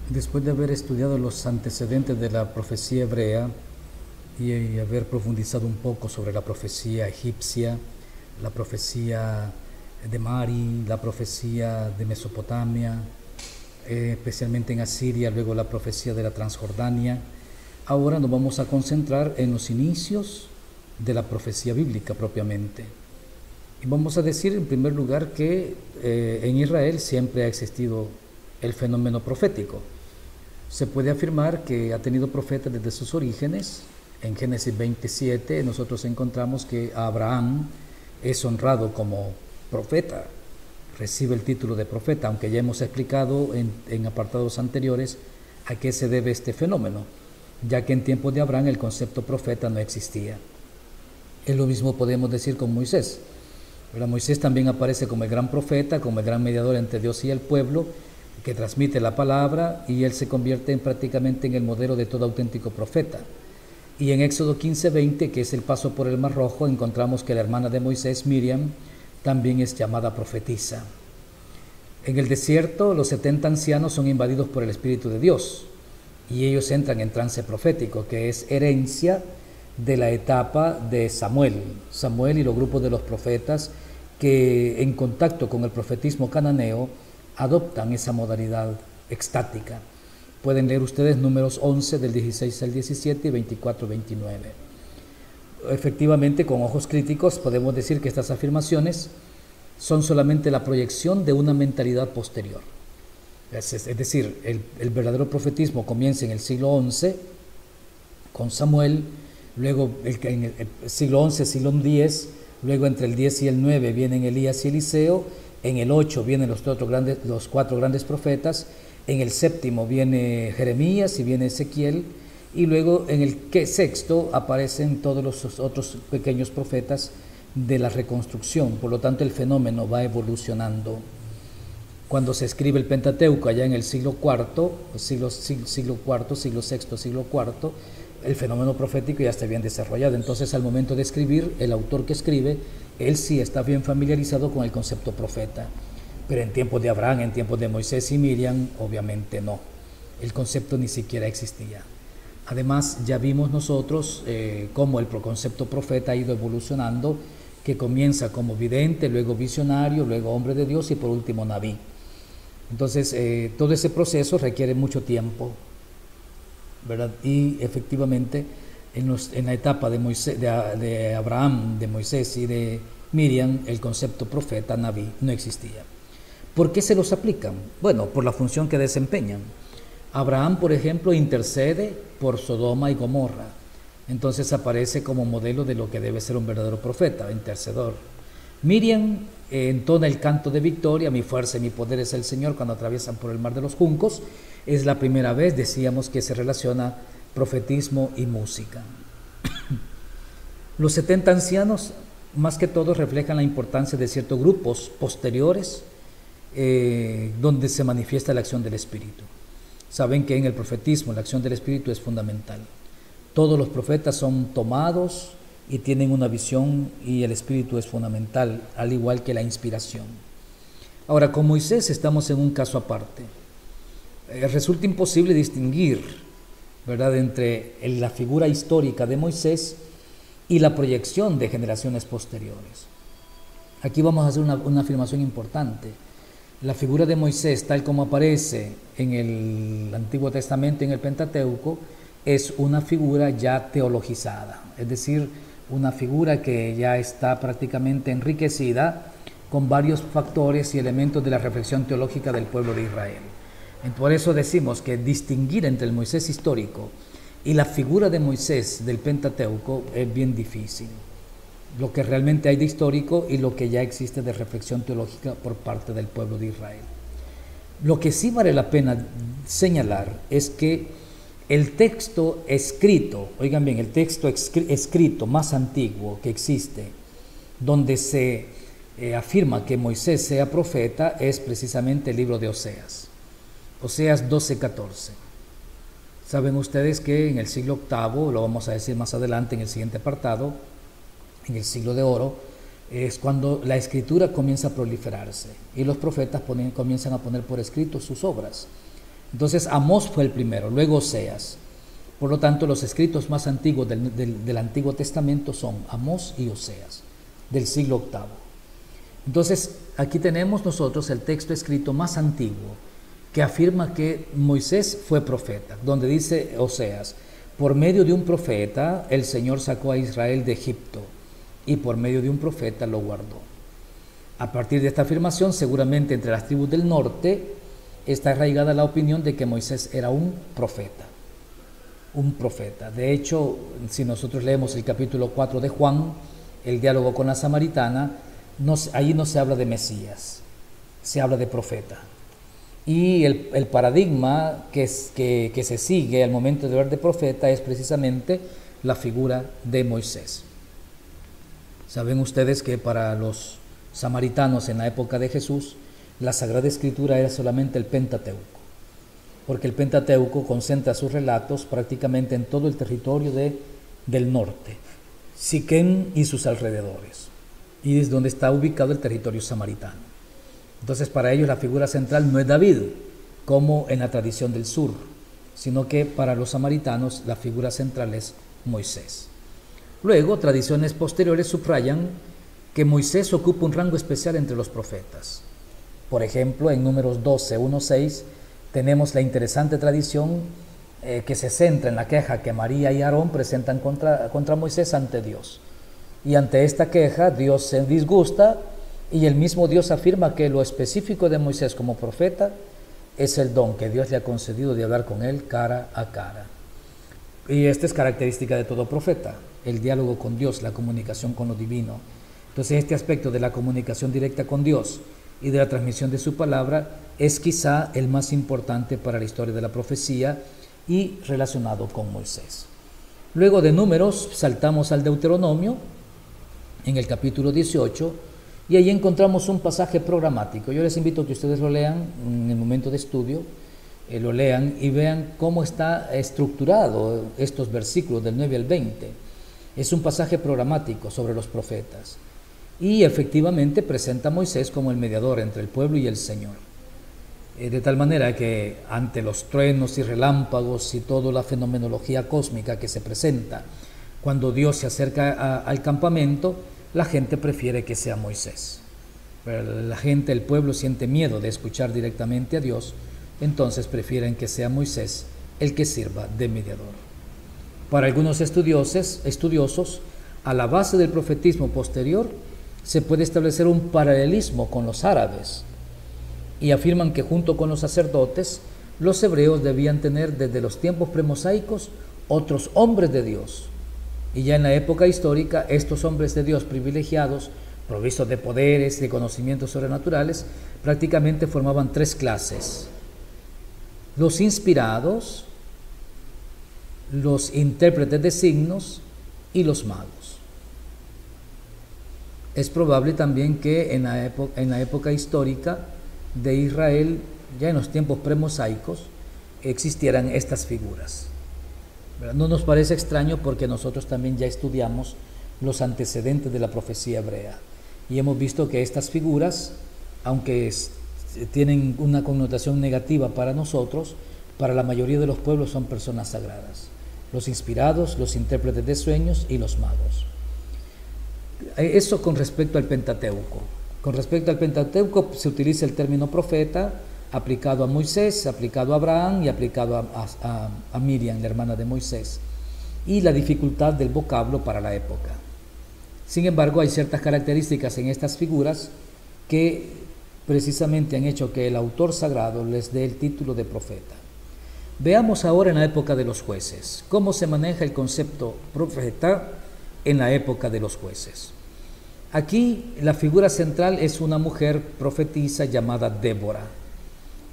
Después de haber estudiado los antecedentes de la profecía hebrea y haber profundizado un poco sobre la profecía egipcia, la profecía de Mari, la profecía de Mesopotamia, especialmente en Asiria, luego la profecía de la Transjordania, ahora nos vamos a concentrar en los inicios de la profecía bíblica propiamente. Y vamos a decir en primer lugar que en Israel siempre ha existido el fenómeno profético. Se puede afirmar que ha tenido profetas desde sus orígenes. En Génesis 27 nosotros encontramos que Abraham es honrado como profeta, recibe el título de profeta, aunque ya hemos explicado en apartados anteriores a qué se debe este fenómeno, ya que en tiempos de Abraham el concepto profeta no existía. Es lo mismo podemos decir con Moisés. Pero Moisés también aparece como el gran profeta, como el gran mediador entre Dios y el pueblo, que transmite la palabra, y él se convierte prácticamente en el modelo de todo auténtico profeta. Y en Éxodo 15:20, que es el paso por el Mar Rojo, encontramos que la hermana de Moisés, Miriam, también es llamada profetisa. En el desierto, los 70 ancianos son invadidos por el Espíritu de Dios, y ellos entran en trance profético, que es herencia de la etapa de Samuel y los grupos de los profetas que en contacto con el profetismo cananeo adoptan esa modalidad extática. Pueden leer ustedes Números 11 del 16 al 17 y 24-29. Efectivamente, con ojos críticos podemos decir que estas afirmaciones son solamente la proyección de una mentalidad posterior. Es decir, el verdadero profetismo comienza en el siglo XI con Samuel, luego en el siglo XI, siglo X, luego entre el X y el IX vienen Elías y Eliseo, en el 8 vienen los cuatro grandes profetas, en el séptimo viene Jeremías y viene Ezequiel, y luego en el sexto aparecen todos los otros pequeños profetas de la reconstrucción. Por lo tanto, el fenómeno va evolucionando. Cuando se escribe el Pentateuco allá en el siglo IV, siglo VI, siglo IV, el fenómeno profético ya está bien desarrollado. Entonces, al momento de escribir, el autor que escribe, él sí está bien familiarizado con el concepto profeta. Pero en tiempos de Abraham, en tiempos de Moisés y Miriam, obviamente no. El concepto ni siquiera existía. Además, ya vimos nosotros cómo el concepto profeta ha ido evolucionando, que comienza como vidente, luego visionario, luego hombre de Dios y por último Nabí. Entonces, todo ese proceso requiere mucho tiempo, ¿verdad? Y efectivamente, en la etapa de Abraham, de Moisés y de Miriam, el concepto profeta, Nabí, no existía. ¿Por qué se los aplican? Bueno, por la función que desempeñan. Abraham, por ejemplo, intercede por Sodoma y Gomorra. Entonces aparece como modelo de lo que debe ser un verdadero profeta, intercedor. Miriam entona el canto de victoria, mi fuerza y mi poder es el Señor, cuando atraviesan por el mar de los juncos. Es la primera vez, decíamos, que se relaciona profetismo y música. Los 70 ancianos, más que todo, reflejan la importancia de ciertos grupos posteriores donde se manifiesta la acción del Espíritu. Saben que en el profetismo la acción del Espíritu es fundamental. Todos los profetas son tomados y tienen una visión, y el Espíritu es fundamental, al igual que la inspiración. Ahora, con Moisés estamos en un caso aparte. Resulta imposible distinguir, ¿verdad?, entre la figura histórica de Moisés y la proyección de generaciones posteriores. Aquí vamos a hacer una afirmación importante. La figura de Moisés, tal como aparece en el Antiguo Testamento, en el Pentateuco, es una figura ya teologizada, es decir, una figura que ya está prácticamente enriquecida con varios factores y elementos de la reflexión teológica del pueblo de Israel. Por eso decimos que distinguir entre el Moisés histórico y la figura de Moisés del Pentateuco es bien difícil. Lo que realmente hay de histórico y lo que ya existe de reflexión teológica por parte del pueblo de Israel. Lo que sí vale la pena señalar es que el texto escrito, oigan bien, el texto escrito más antiguo que existe, donde se afirma que Moisés sea profeta, es precisamente el libro de Oseas. Oseas 12:14. Saben ustedes que en el siglo VIII, lo vamos a decir más adelante en el siguiente apartado, en el siglo de oro, es cuando la escritura comienza a proliferarse y los profetas comienzan a poner por escrito sus obras. Entonces Amós fue el primero, luego Oseas. Por lo tanto, los escritos más antiguos del Antiguo Testamento son Amós y Oseas, del siglo VIII. Entonces, aquí tenemos nosotros el texto escrito más antiguo que afirma que Moisés fue profeta, donde dice Oseas: por medio de un profeta el Señor sacó a Israel de Egipto y por medio de un profeta lo guardó. A partir de esta afirmación, seguramente entre las tribus del norte está arraigada la opinión de que Moisés era un profeta. Un profeta. De hecho, si nosotros leemos el capítulo 4 de Juan, el diálogo con la samaritana, ahí no se habla de Mesías, se habla de profeta. Y el paradigma que se sigue al momento de hablar de profeta es precisamente la figura de Moisés. Saben ustedes que para los samaritanos en la época de Jesús, la Sagrada Escritura era solamente el Pentateuco, porque el Pentateuco concentra sus relatos prácticamente en todo el territorio del norte, Siquem y sus alrededores, y es donde está ubicado el territorio samaritano. Entonces, para ellos la figura central no es David, como en la tradición del sur, sino que para los samaritanos la figura central es Moisés. Luego, tradiciones posteriores subrayan que Moisés ocupa un rango especial entre los profetas. Por ejemplo, en Números 12, 1-6, tenemos la interesante tradición que se centra en la queja que María y Aarón presentan contra Moisés ante Dios. Y ante esta queja, Dios se disgusta y el mismo Dios afirma que lo específico de Moisés como profeta es el don que Dios le ha concedido de hablar con él cara a cara. Y esta es característica de todo profeta, el diálogo con Dios, la comunicación con lo divino. Entonces, este aspecto de la comunicación directa con Dios y de la transmisión de su palabra es quizá el más importante para la historia de la profecía y relacionado con Moisés. Luego de Números saltamos al Deuteronomio en el capítulo 18 y ahí encontramos un pasaje programático. Yo les invito a que ustedes lo lean en el momento de estudio, lo lean y vean cómo está estructurado estos versículos del 9 al 20. Es un pasaje programático sobre los profetas. Y efectivamente presenta a Moisés como el mediador entre el pueblo y el Señor. De tal manera que ante los truenos y relámpagos y toda la fenomenología cósmica que se presenta cuando Dios se acerca al campamento, la gente prefiere que sea Moisés. Pero la gente, el pueblo siente miedo de escuchar directamente a Dios, entonces prefieren que sea Moisés el que sirva de mediador. Para algunos estudiosos, a la base del profetismo posterior se puede establecer un paralelismo con los árabes y afirman que junto con los sacerdotes, los hebreos debían tener desde los tiempos premosaicos otros hombres de Dios. Y ya en la época histórica, estos hombres de Dios privilegiados, provistos de poderes y de conocimientos sobrenaturales, prácticamente formaban tres clases: los inspirados, los intérpretes de signos y los magos. Es probable también que en la época histórica de Israel, ya en los tiempos premosaicos, existieran estas figuras. No nos parece extraño porque nosotros también ya estudiamos los antecedentes de la profecía hebrea y hemos visto que estas figuras, aunque tienen una connotación negativa para nosotros, para la mayoría de los pueblos son personas sagradas: los inspirados, los intérpretes de sueños y los magos. Eso con respecto al Pentateuco. Con respecto al Pentateuco se utiliza el término profeta aplicado a Moisés, aplicado a Abraham y aplicado a Miriam, la hermana de Moisés, y la dificultad del vocablo para la época. Sin embargo, hay ciertas características en estas figuras que precisamente han hecho que el autor sagrado les dé el título de profeta. Veamos ahora en la época de los jueces, cómo se maneja el concepto profeta en la época de los jueces. Aquí la figura central es una mujer profetisa llamada Débora.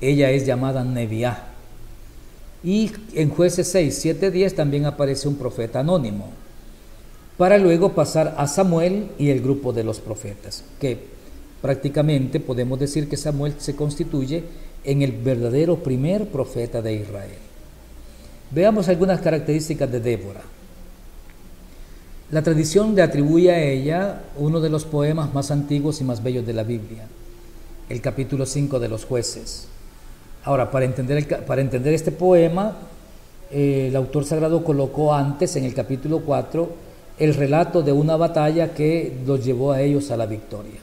Ella es llamada Nebiá. Y en Jueces 6, 7, 10 también aparece un profeta anónimo, para luego pasar a Samuel y el grupo de los profetas, que prácticamente podemos decir que Samuel se constituye en el verdadero primer profeta de Israel. Veamos algunas características de Débora. La tradición le atribuye a ella uno de los poemas más antiguos y más bellos de la Biblia, el capítulo 5 de los Jueces. Ahora, para entender este poema, el autor sagrado colocó antes, en el capítulo 4, el relato de una batalla que los llevó a ellos a la victoria.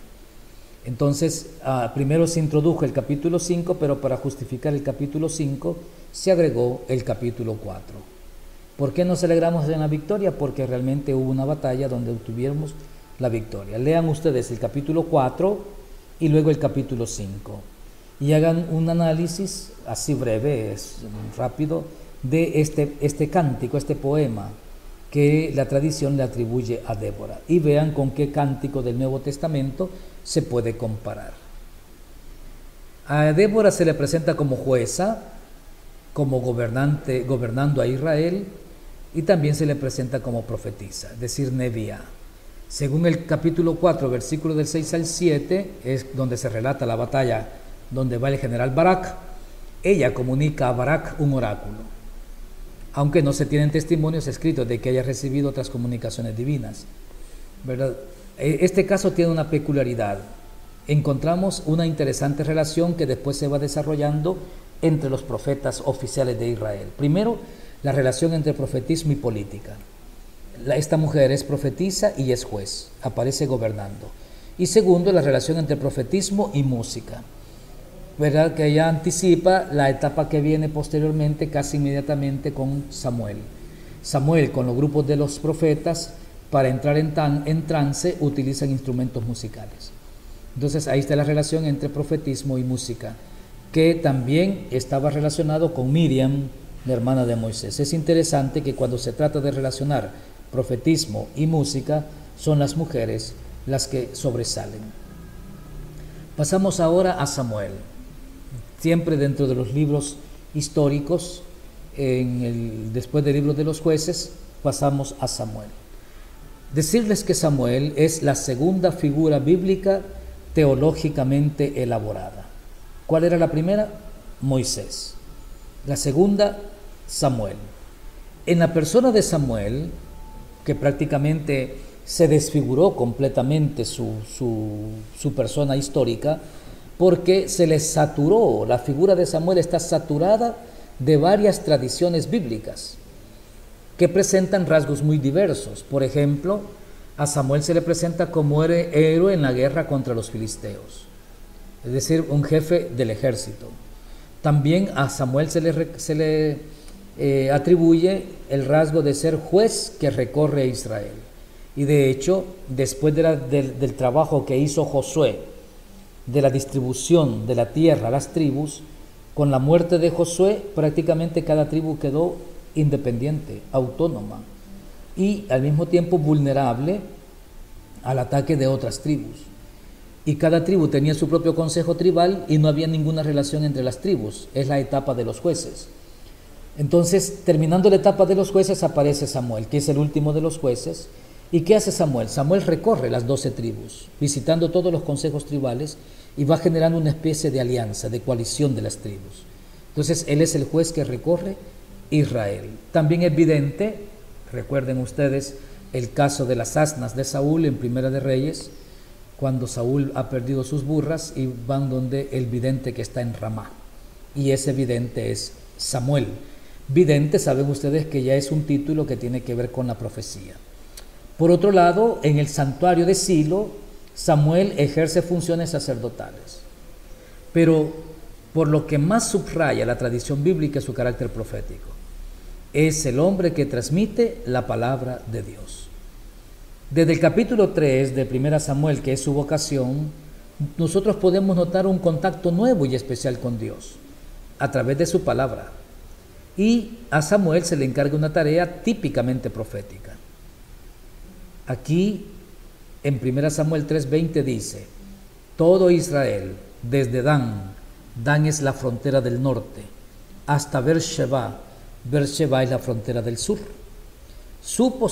Entonces, primero se introdujo el capítulo 5, pero para justificar el capítulo 5 se agregó el capítulo 4. ¿Por qué nos alegramos en la victoria? Porque realmente hubo una batalla donde obtuvimos la victoria. Lean ustedes el capítulo 4 y luego el capítulo 5 y hagan un análisis así breve, rápido, de este cántico, este poema que la tradición le atribuye a Débora, y vean con qué cántico del Nuevo Testamento se puede comparar. A Débora se le presenta como jueza, como gobernando a Israel, y también se le presenta como profetisa, es decir, Neviá. Según el capítulo 4, versículos del 6 al 7, es donde se relata la batalla donde va el general Barak. Ella comunica a Barak un oráculo, aunque no se tienen testimonios escritos de que haya recibido otras comunicaciones divinas, ¿verdad? Este caso tiene una peculiaridad. Encontramos una interesante relación que después se va desarrollando entre los profetas oficiales de Israel. Primero, la relación entre profetismo y política. Esta mujer es profetisa y es juez, aparece gobernando. Y segundo, la relación entre profetismo y música, ¿verdad? Que ella anticipa la etapa que viene posteriormente, casi inmediatamente, con Samuel. Samuel, con los grupos de los profetas, para entrar en trance, utilizan instrumentos musicales. Entonces ahí está la relación entre profetismo y música, que también estaba relacionado con Miriam, la hermana de Moisés. Es interesante que cuando se trata de relacionar profetismo y música, son las mujeres las que sobresalen. Pasamos ahora a Samuel. Siempre dentro de los libros históricos, después del libro de los jueces, pasamos a Samuel. Decirles que Samuel es la segunda figura bíblica teológicamente elaborada. ¿Cuál era la primera? Moisés. La segunda, Samuel. En la persona de Samuel, que prácticamente se desfiguró completamente su persona histórica, porque se le saturó, la figura de Samuel está saturada de varias tradiciones bíblicas que presentan rasgos muy diversos. Por ejemplo, a Samuel se le presenta como héroe en la guerra contra los filisteos, es decir, un jefe del ejército. También a Samuel se le atribuye el rasgo de ser juez que recorre Israel. Y de hecho, después del trabajo que hizo Josué, de la distribución de la tierra a las tribus, con la muerte de Josué, prácticamente cada tribu quedó independiente, autónoma, y al mismo tiempo vulnerable al ataque de otras tribus. Y cada tribu tenía su propio consejo tribal y no había ninguna relación entre las tribus. Es la etapa de los jueces. Entonces, terminando la etapa de los jueces, aparece Samuel, que es el último de los jueces. ¿Y qué hace Samuel? Samuel recorre las 12 tribus, visitando todos los consejos tribales, y va generando una especie de alianza, de coalición de las tribus. Entonces, él es el juez que recorre Israel. También es vidente, recuerden ustedes el caso de las asnas de Saúl en Primera de Reyes, cuando Saúl ha perdido sus burras y van donde el vidente que está en Ramá. Y ese vidente es Samuel. Vidente, saben ustedes que ya es un título que tiene que ver con la profecía. Por otro lado, en el santuario de Silo, Samuel ejerce funciones sacerdotales. Pero por lo que más subraya la tradición bíblica es su carácter profético. Es el hombre que transmite la palabra de Dios. Desde el capítulo 3 de 1 Samuel, que es su vocación, nosotros podemos notar un contacto nuevo y especial con Dios a través de su palabra. Y a Samuel se le encarga una tarea típicamente profética. Aquí, en 1 Samuel 3:20 dice: todo Israel, desde Dan es la frontera del norte, hasta Beersheba es la frontera del sur. Supo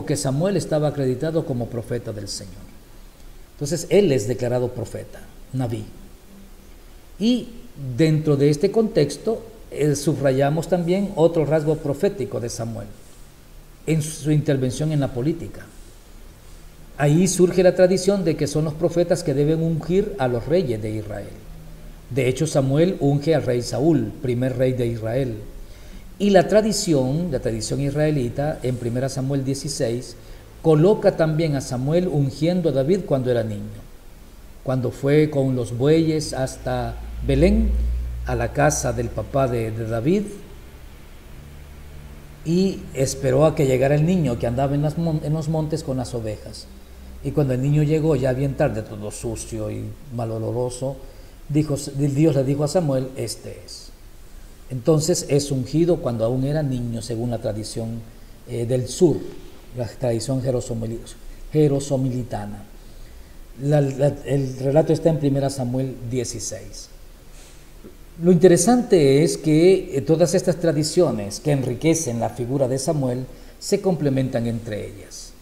que Samuel estaba acreditado como profeta del Señor. Entonces, él es declarado profeta, Nabí. Y dentro de este contexto, subrayamos también otro rasgo profético de Samuel, en su intervención en la política. Ahí surge la tradición de que son los profetas que deben ungir a los reyes de Israel. De hecho, Samuel unge al rey Saúl, primer rey de Israel. Y la tradición israelita, en 1 Samuel 16, coloca también a Samuel ungiendo a David cuando era niño. Cuando fue con los bueyes hasta Belén, a la casa del papá de David, y esperó a que llegara el niño que andaba en los montes con las ovejas. Y cuando el niño llegó, ya bien tarde, todo sucio y maloloroso, Dios le dijo a Samuel: este es. Entonces es ungido cuando aún era niño, según la tradición del sur, la tradición jerosomilitana. El relato está en 1 Samuel 16. Lo interesante es que todas estas tradiciones que enriquecen la figura de Samuel se complementan entre ellas.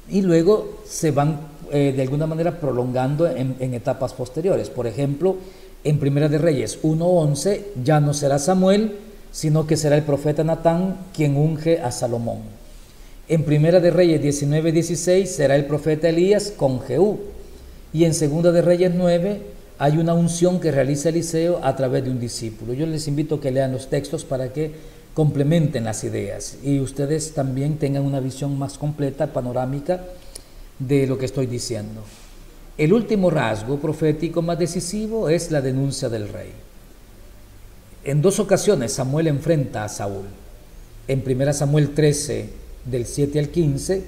Y luego se van de alguna manera prolongando en etapas posteriores. Por ejemplo, en Primera de Reyes 1:11 ya no será Samuel, sino que será el profeta Natán quien unge a Salomón. En Primera de Reyes 19:16 será el profeta Elías con Jehú. Y en Segunda de Reyes 9 hay una unción que realiza Eliseo a través de un discípulo. Yo les invito a que lean los textos para que complementen las ideas y ustedes también tengan una visión más completa, panorámica de lo que estoy diciendo. El último rasgo profético más decisivo es la denuncia del rey. En 2 ocasiones Samuel enfrenta a Saúl. En 1 Samuel 13, del 7 al 15,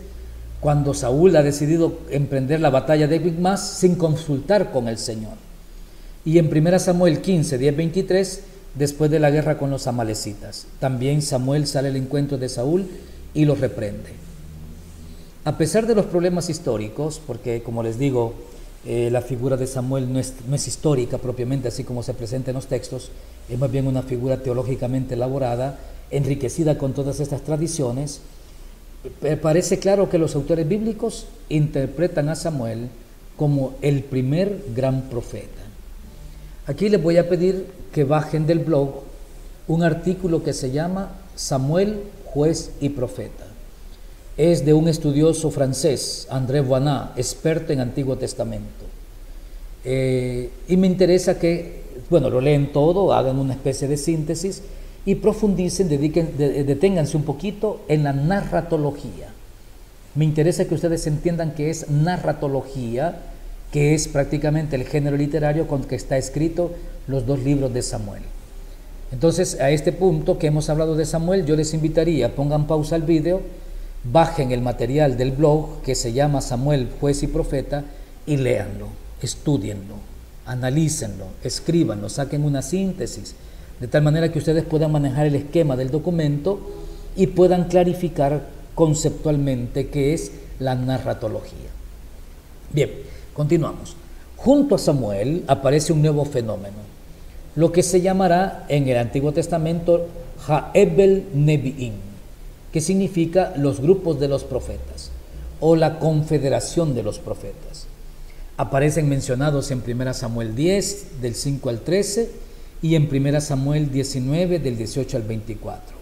cuando Saúl ha decidido emprender la batalla de Micmas sin consultar con el Señor. Y en 1 Samuel 15, 10-23, después de la guerra con los amalecitas, también Samuel sale al encuentro de Saúl y los reprende. A pesar de los problemas históricos, porque como les digo, la figura de Samuel no es histórica propiamente, así como se presenta en los textos, es más bien una figura teológicamente elaborada, enriquecida con todas estas tradiciones. Parece claro que los autores bíblicos interpretan a Samuel como el primer gran profeta. Aquí les voy a pedir que bajen del blog un artículo que se llama Samuel, juez y profeta. Es de un estudioso francés, André Voinat, experto en Antiguo Testamento. Y me interesa que, lo leen todo, hagan una especie de síntesis y profundicen, deténganse un poquito en la narratología. Me interesa que ustedes entiendan que es narratología, que es prácticamente el género literario con que está escrito los 2 libros de Samuel. Entonces, a este punto que hemos hablado de Samuel, yo les invitaría, pongan pausa al video, bajen el material del blog que se llama Samuel, juez y profeta y léanlo, estúdienlo, analícenlo, escríbanlo, saquen una síntesis, de tal manera que ustedes puedan manejar el esquema del documento y puedan clarificar conceptualmente qué es la narratología. Bien, continuamos. Junto a Samuel aparece un nuevo fenómeno, lo que se llamará en el Antiguo Testamento Ha'ebel Nevi'im, que significa los grupos de los profetas o la confederación de los profetas. Aparecen mencionados en 1 Samuel 10, del 5 al 13, y en 1 Samuel 19, del 18 al 24.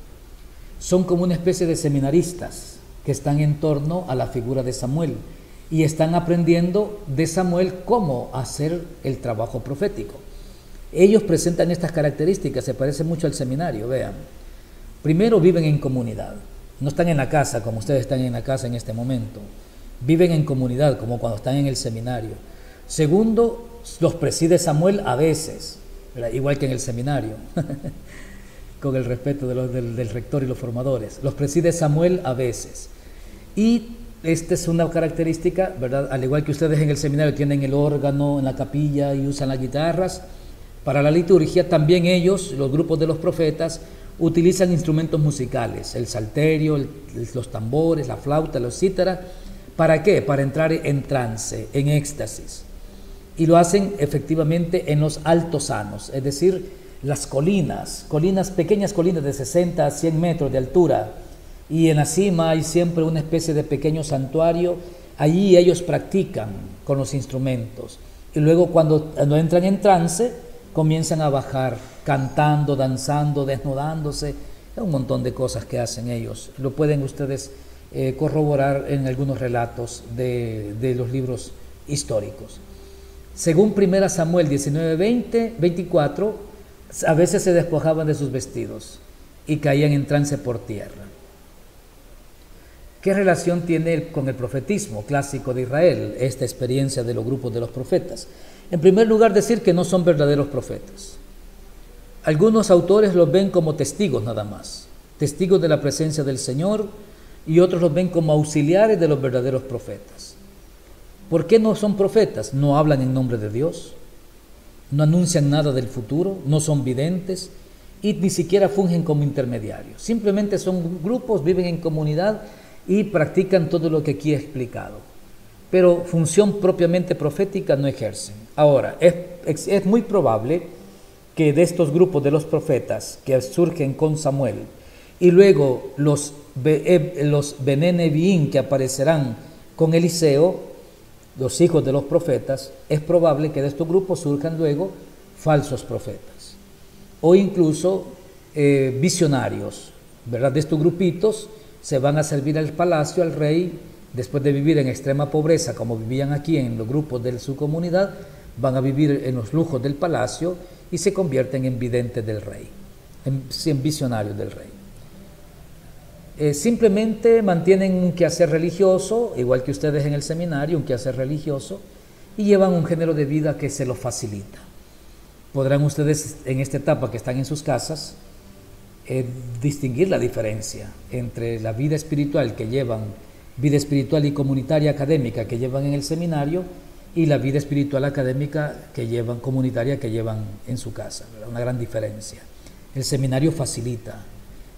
Son como una especie de seminaristas que están en torno a la figura de Samuel y están aprendiendo de Samuel cómo hacer el trabajo profético. Ellos presentan estas características, se parece mucho al seminario, vean. Primero, viven en comunidad, no están en la casa como ustedes están en la casa en este momento, viven en comunidad como cuando están en el seminario. Segundo, los preside Samuel a veces, ¿verdad? Igual que en el seminario, con el respeto del rector y los formadores, los preside Samuel a veces. Y esta es una característica, ¿verdad? Al igual que ustedes en el seminario tienen el órgano en la capilla y usan las guitarras para la liturgia, también ellos, los grupos de los profetas, utilizan instrumentos musicales, el salterio, los tambores, la flauta, los cítaras. ¿Para qué? Para entrar en trance, en éxtasis. Y lo hacen efectivamente en los altosanos, es decir, las colinas, pequeñas colinas de 60 a 100 metros de altura, y en la cima hay siempre una especie de pequeño santuario. Allí ellos practican con los instrumentos, y luego cuando entran en trance, comienzan a bajar, cantando, danzando, desnudándose, un montón de cosas que hacen ellos. Lo pueden ustedes corroborar en algunos relatos de los libros históricos. Según 1 Samuel 19:24, a veces se despojaban de sus vestidos y caían en trance por tierra. ¿Qué relación tiene con el profetismo clásico de Israel, esta experiencia de los grupos de los profetas? En primer lugar, decir que no son verdaderos profetas. Algunos autores los ven como testigos nada más, testigos de la presencia del Señor, y otros los ven como auxiliares de los verdaderos profetas. ¿Por qué no son profetas? No hablan en nombre de Dios, no anuncian nada del futuro, no son videntes y ni siquiera fungen como intermediarios. Simplemente son grupos, viven en comunidad y practican todo lo que aquí he explicado. Pero función propiamente profética no ejercen. Ahora, es muy probable que de estos grupos de los profetas que surgen con Samuel y luego los Bené Neviín que aparecerán con Eliseo, los hijos de los profetas, es probable que de estos grupos surjan luego falsos profetas o incluso visionarios, ¿verdad? De estos grupitos se van a servir al palacio, al rey, después de vivir en extrema pobreza como vivían aquí en los grupos de su comunidad, van a vivir en los lujos del palacio y se convierten en videntes del rey, en visionarios del rey. Simplemente mantienen un quehacer religioso, igual que ustedes en el seminario, un quehacer religioso, y llevan un género de vida que se lo facilita. Podrán ustedes en esta etapa que están en sus casas distinguir la diferencia entre la vida espiritual que llevan, vida espiritual y comunitaria académica que llevan en el seminario, y la vida espiritual académica que llevan, comunitaria que llevan en su casa, ¿verdad? Una gran diferencia. El seminario facilita.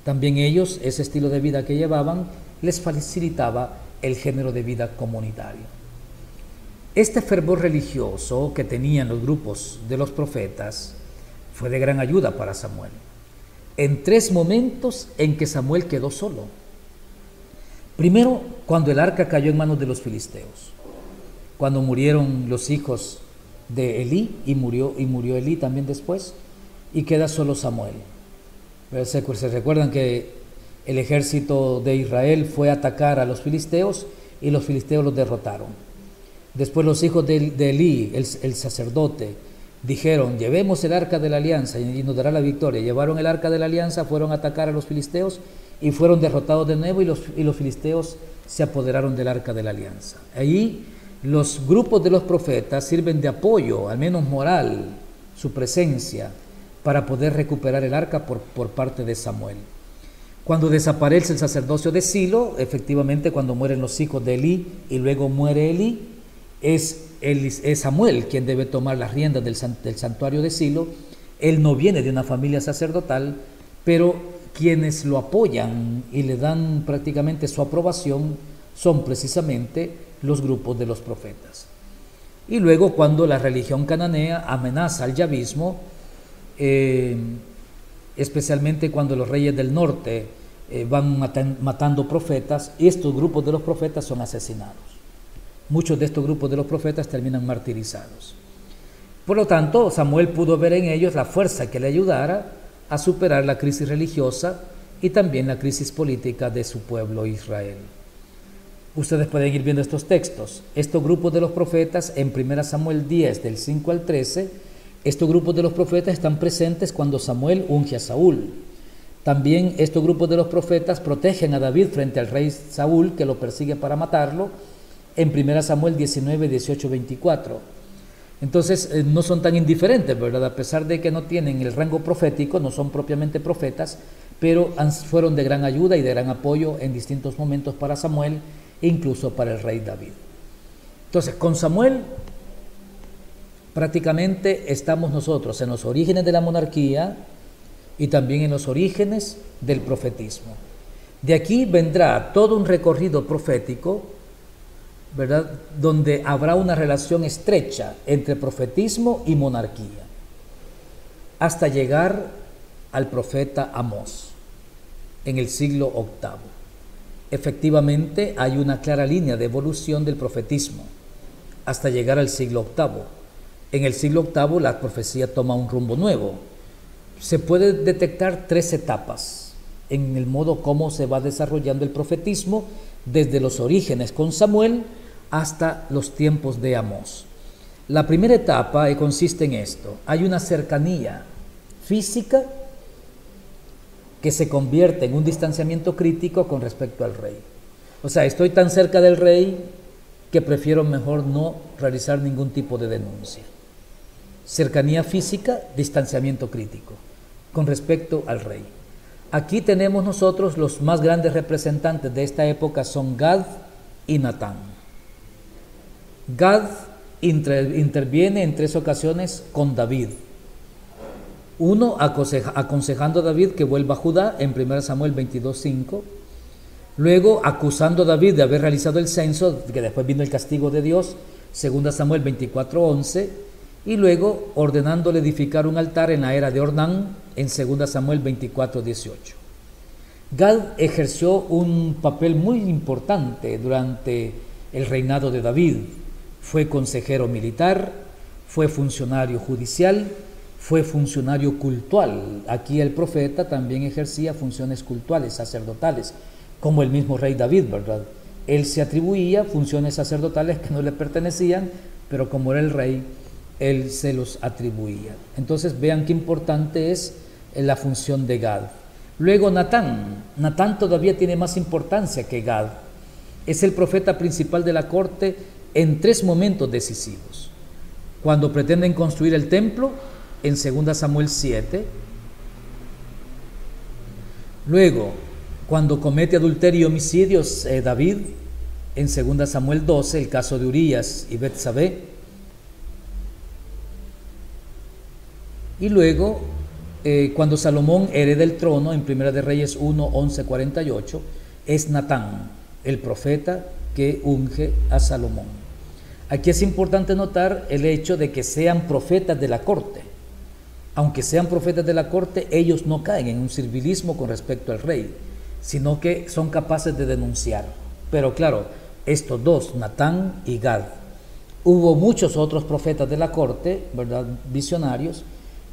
También ellos, ese estilo de vida que llevaban, les facilitaba el género de vida comunitario. Este fervor religioso que tenían los grupos de los profetas fue de gran ayuda para Samuel, en 3 momentos en que Samuel quedó solo. Primero, cuando el arca cayó en manos de los filisteos, cuando murieron los hijos de Elí y murió Elí también después, y queda solo Samuel. Se recuerdan que el ejército de Israel fue a atacar a los filisteos y los filisteos los derrotaron. Después los hijos de Elí, el sacerdote, dijeron: llevemos el arca de la alianza y nos dará la victoria. Llevaron el arca de la alianza, fueron a atacar a los filisteos y fueron derrotados de nuevo, y los filisteos se apoderaron del arca de la alianza. Ahí los grupos de los profetas sirven de apoyo, al menos moral, su presencia, para poder recuperar el arca por parte de Samuel. Cuando desaparece el sacerdocio de Silo, efectivamente cuando mueren los hijos de Elí y luego muere Elí, es Samuel quien debe tomar las riendas del santuario de Silo. Él no viene de una familia sacerdotal, pero quienes lo apoyan y le dan prácticamente su aprobación son precisamente los grupos de los profetas. Y luego cuando la religión cananea amenaza al yavismo, especialmente cuando los reyes del norte van matando profetas, y estos grupos de los profetas son asesinados. Muchos de estos grupos de los profetas terminan martirizados. Por lo tanto, Samuel pudo ver en ellos la fuerza que le ayudara a superar la crisis religiosa y también la crisis política de su pueblo Israel. Ustedes pueden ir viendo estos textos. Estos grupos de los profetas en 1 Samuel 10, del 5 al 13, estos grupos de los profetas están presentes cuando Samuel unge a Saúl. También estos grupos de los profetas protegen a David frente al rey Saúl, que lo persigue para matarlo, en 1 Samuel 19, 18, 24. Entonces no son tan indiferentes, ¿verdad? A pesar de que no tienen el rango profético, no son propiamente profetas, pero fueron de gran ayuda y de gran apoyo en distintos momentos para Samuel e incluso para el rey David. Entonces, con Samuel prácticamente estamos nosotros en los orígenes de la monarquía y también en los orígenes del profetismo. De aquí vendrá todo un recorrido profético, ¿verdad?, donde habrá una relación estrecha entre profetismo y monarquía, hasta llegar al profeta Amós en el siglo VIII. Efectivamente, hay una clara línea de evolución del profetismo hasta llegar al siglo VIII. En el siglo VIII la profecía toma un rumbo nuevo. Se puede detectar 3 etapas en el modo como se va desarrollando el profetismo desde los orígenes con Samuel hasta los tiempos de Amós. La primera etapa consiste en esto. Hay una cercanía física que se convierte en un distanciamiento crítico con respecto al rey. O sea, estoy tan cerca del rey que prefiero mejor no realizar ningún tipo de denuncia. Cercanía física, distanciamiento crítico con respecto al rey. Aquí tenemos nosotros los más grandes representantes de esta época son Gad y Natán. Gad interviene en 3 ocasiones con David. Uno, aconsejando a David que vuelva a Judá en 1 Samuel 22:5. Luego, acusando a David de haber realizado el censo, que después vino el castigo de Dios, 2 Samuel 24:11. Y luego, ordenándole edificar un altar en la era de Ornán, en 2 Samuel 24:18. Gad ejerció un papel muy importante durante el reinado de David. Fue consejero militar, fue funcionario judicial, fue funcionario cultual. Aquí el profeta también ejercía funciones cultuales, sacerdotales, como el mismo rey David, ¿verdad? Él se atribuía funciones sacerdotales que no le pertenecían, pero como era el rey, él se los atribuía. Entonces vean qué importante es la función de Gad. Luego Natán. Natán todavía tiene más importancia que Gad. Es el profeta principal de la corte en 3 momentos decisivos. Cuando pretenden construir el templo, en 2 Samuel 7. Luego, cuando comete adulterio y homicidios David, en 2 Samuel 12, el caso de Urías y Betsabé. Y luego, cuando Salomón hereda el trono, en 1 de Reyes 1, 11, 48, es Natán, el profeta que unge a Salomón. Aquí es importante notar el hecho de que sean profetas de la corte. Aunque sean profetas de la corte, ellos no caen en un servilismo con respecto al rey, sino que son capaces de denunciar. Pero claro, estos dos, Natán y Gad. Hubo muchos otros profetas de la corte, ¿verdad?, visionarios,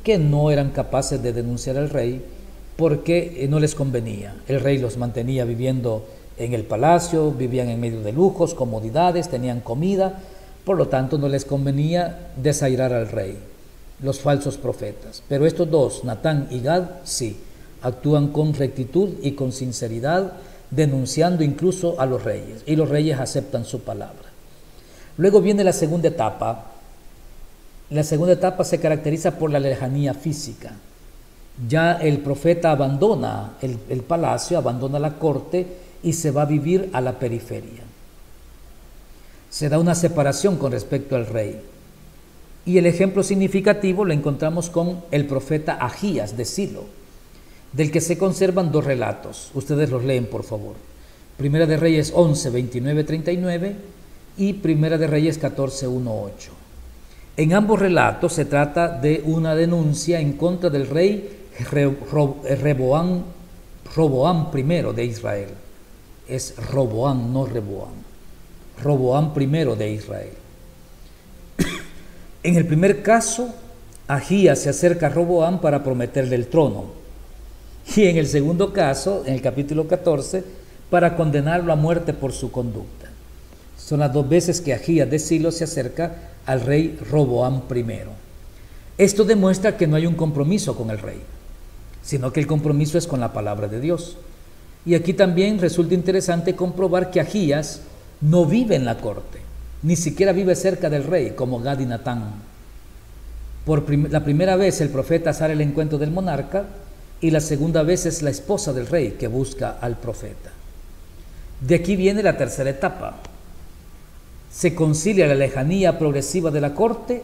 que no eran capaces de denunciar al rey porque no les convenía. El rey los mantenía viviendo en el palacio, vivían en medio de lujos, comodidades, tenían comida, por lo tanto no les convenía desairar al rey, los falsos profetas. Pero estos dos, Natán y Gad, sí, actúan con rectitud y con sinceridad, denunciando incluso a los reyes, y los reyes aceptan su palabra. Luego viene la segunda etapa. La segunda etapa se caracteriza por la lejanía física. Ya el profeta abandona el palacio, abandona la corte y se va a vivir a la periferia. Se da una separación con respecto al rey. Y el ejemplo significativo lo encontramos con el profeta Ahías de Silo, del que se conservan 2 relatos. Ustedes los leen, por favor. Primera de Reyes 11, 29, 39 y Primera de Reyes 14, 1, 8. En ambos relatos se trata de una denuncia en contra del rey Roboam I de Israel. Es Roboam, no Reboam. Roboam I de Israel. En el primer caso, Ahías se acerca a Roboam para prometerle el trono. Y en el segundo caso, en el capítulo 14, para condenarlo a muerte por su conducta. Son las 2 veces que Ahías de Silo se acerca al rey Roboam I. Esto demuestra que no hay un compromiso con el rey, sino que el compromiso es con la palabra de Dios. Y aquí también resulta interesante comprobar que Ahías no vive en la corte, ni siquiera vive cerca del rey, como Gad y Natán. La primera vez el profeta sale al encuentro del monarca, y la segunda vez es la esposa del rey que busca al profeta. De aquí viene la tercera etapa. Se concilia la lejanía progresiva de la corte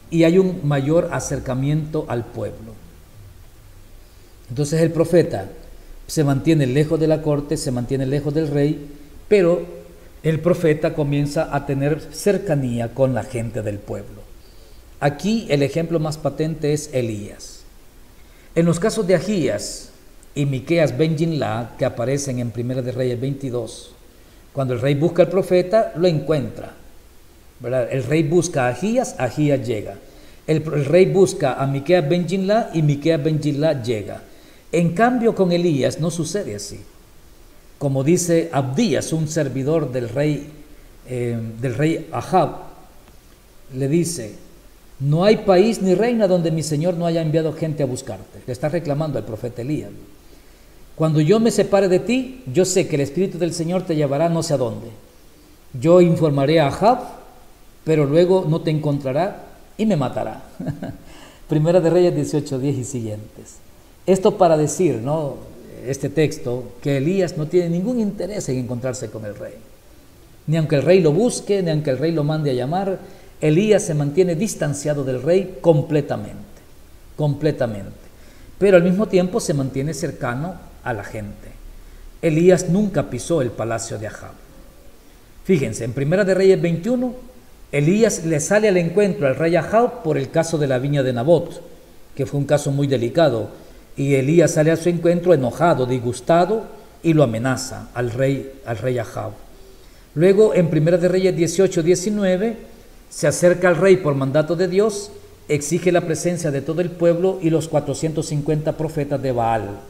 y hay un mayor acercamiento al pueblo. Entonces el profeta se mantiene lejos de la corte, se mantiene lejos del rey, pero el profeta comienza a tener cercanía con la gente del pueblo. Aquí el ejemplo más patente es Elías. En los casos de Ahías y Miqueas ben Jimla, que aparecen en 1 de Reyes 22, cuando el rey busca al profeta, lo encuentra, ¿verdad? El rey busca a Ahías, Ahías llega. El rey busca a Miqueas ben Jimla y Miqueas ben Jimla llega. En cambio, con Elías no sucede así. Como dice Abdías, un servidor del rey Ahab, le dice: no hay país ni reina donde mi Señor no haya enviado gente a buscarte. Le está reclamando al profeta Elías. Cuando yo me separe de ti, yo sé que el Espíritu del Señor te llevará no sé a dónde. Yo informaré a Ahab, pero luego no te encontrará y me matará. Primera de Reyes 18:10 y siguientes. Esto para decir, ¿no?, este texto, que Elías no tiene ningún interés en encontrarse con el rey. Ni aunque el rey lo busque, ni aunque el rey lo mande a llamar, Elías se mantiene distanciado del rey completamente. Pero al mismo tiempo se mantiene cercano a la gente. Elías nunca pisó el palacio de Ahab. Fíjense, en Primera de Reyes 21, Elías le sale al encuentro al rey Ahab por el caso de la viña de Nabot, que fue un caso muy delicado, y Elías sale a su encuentro enojado, disgustado, y lo amenaza al rey Ahab. Luego, en Primera de Reyes 18-19, se acerca al rey por mandato de Dios, exige la presencia de todo el pueblo y los 450 profetas de Baal.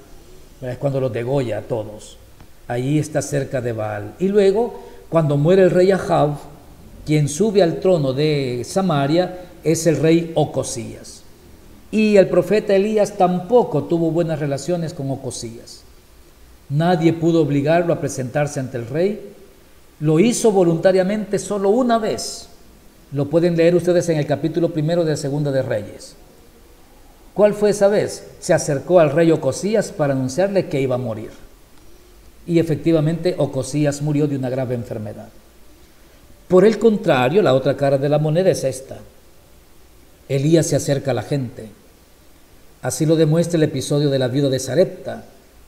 Es cuando los degolla a todos. Allí está cerca de Baal. Y luego, cuando muere el rey Ahab, quien sube al trono de Samaria es el rey Ocosías. Y el profeta Elías tampoco tuvo buenas relaciones con Ocosías. Nadie pudo obligarlo a presentarse ante el rey. Lo hizo voluntariamente solo una vez. Lo pueden leer ustedes en el capítulo 1 de Segunda de Reyes. ¿Cuál fue esa vez? Se acercó al rey Ocosías para anunciarle que iba a morir. Y efectivamente Ocosías murió de una grave enfermedad. Por el contrario, la otra cara de la moneda es esta. Elías se acerca a la gente. Así lo demuestra el episodio de la viuda de Sarepta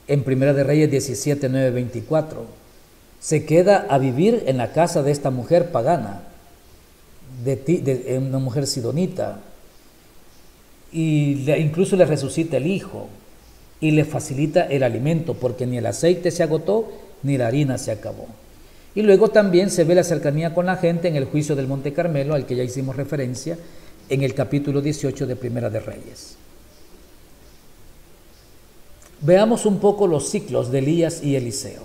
en Primera de Reyes 17, 9, 24. Se queda a vivir en la casa de esta mujer pagana, de una mujer sidonita, y incluso le resucita el hijo y le facilita el alimento, porque ni el aceite se agotó ni la harina se acabó. Y luego también se ve la cercanía con la gente en el juicio del Monte Carmelo, al que ya hicimos referencia en el capítulo 18 de Primera de Reyes. Veamos un poco los ciclos de Elías y Eliseo.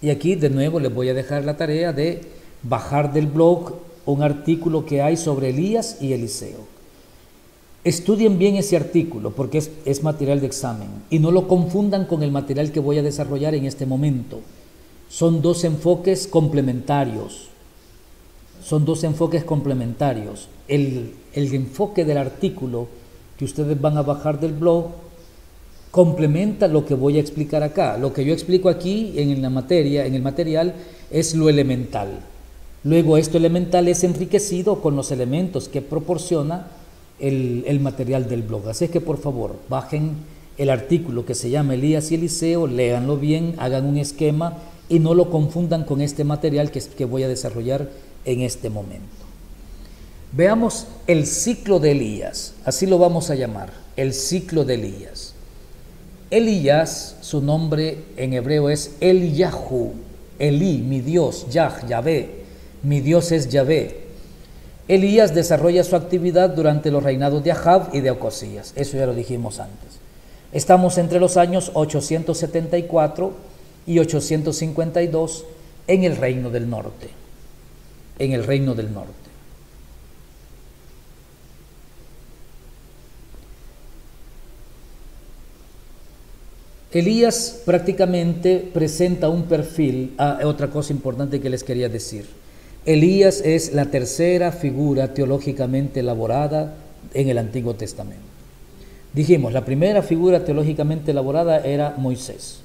Y aquí de nuevo les voy a dejar la tarea de bajar del blog un artículo que hay sobre Elías y Eliseo. Estudien bien ese artículo porque es material de examen y no lo confundan con el material que voy a desarrollar en este momento. Son dos enfoques complementarios. El enfoque del artículo que ustedes van a bajar del blog complementa lo que voy a explicar acá. Lo que yo explico aquí en la materia, en el material, es lo elemental. Luego esto elemental es enriquecido con los elementos que proporciona el material del blog. Así es que por favor, bajen el artículo que se llama Elías y Eliseo, léanlo bien, hagan un esquema y no lo confundan con este material que voy a desarrollar en este momento. Veamos el ciclo de Elías, así lo vamos a llamar, el ciclo de Elías. Elías, su nombre en hebreo es Eliyahu, Elí, mi Dios, Yahvé, mi Dios es Yahvé. Elías desarrolla su actividad durante los reinados de Ahab y de Ocosías, eso ya lo dijimos antes. Estamos entre los años 874 y 852 en el reino del norte, Elías prácticamente presenta un perfil. Otra cosa importante que les quería decir. Elías es la tercera figura teológicamente elaborada en el Antiguo Testamento. Dijimos, la primera figura teológicamente elaborada era Moisés.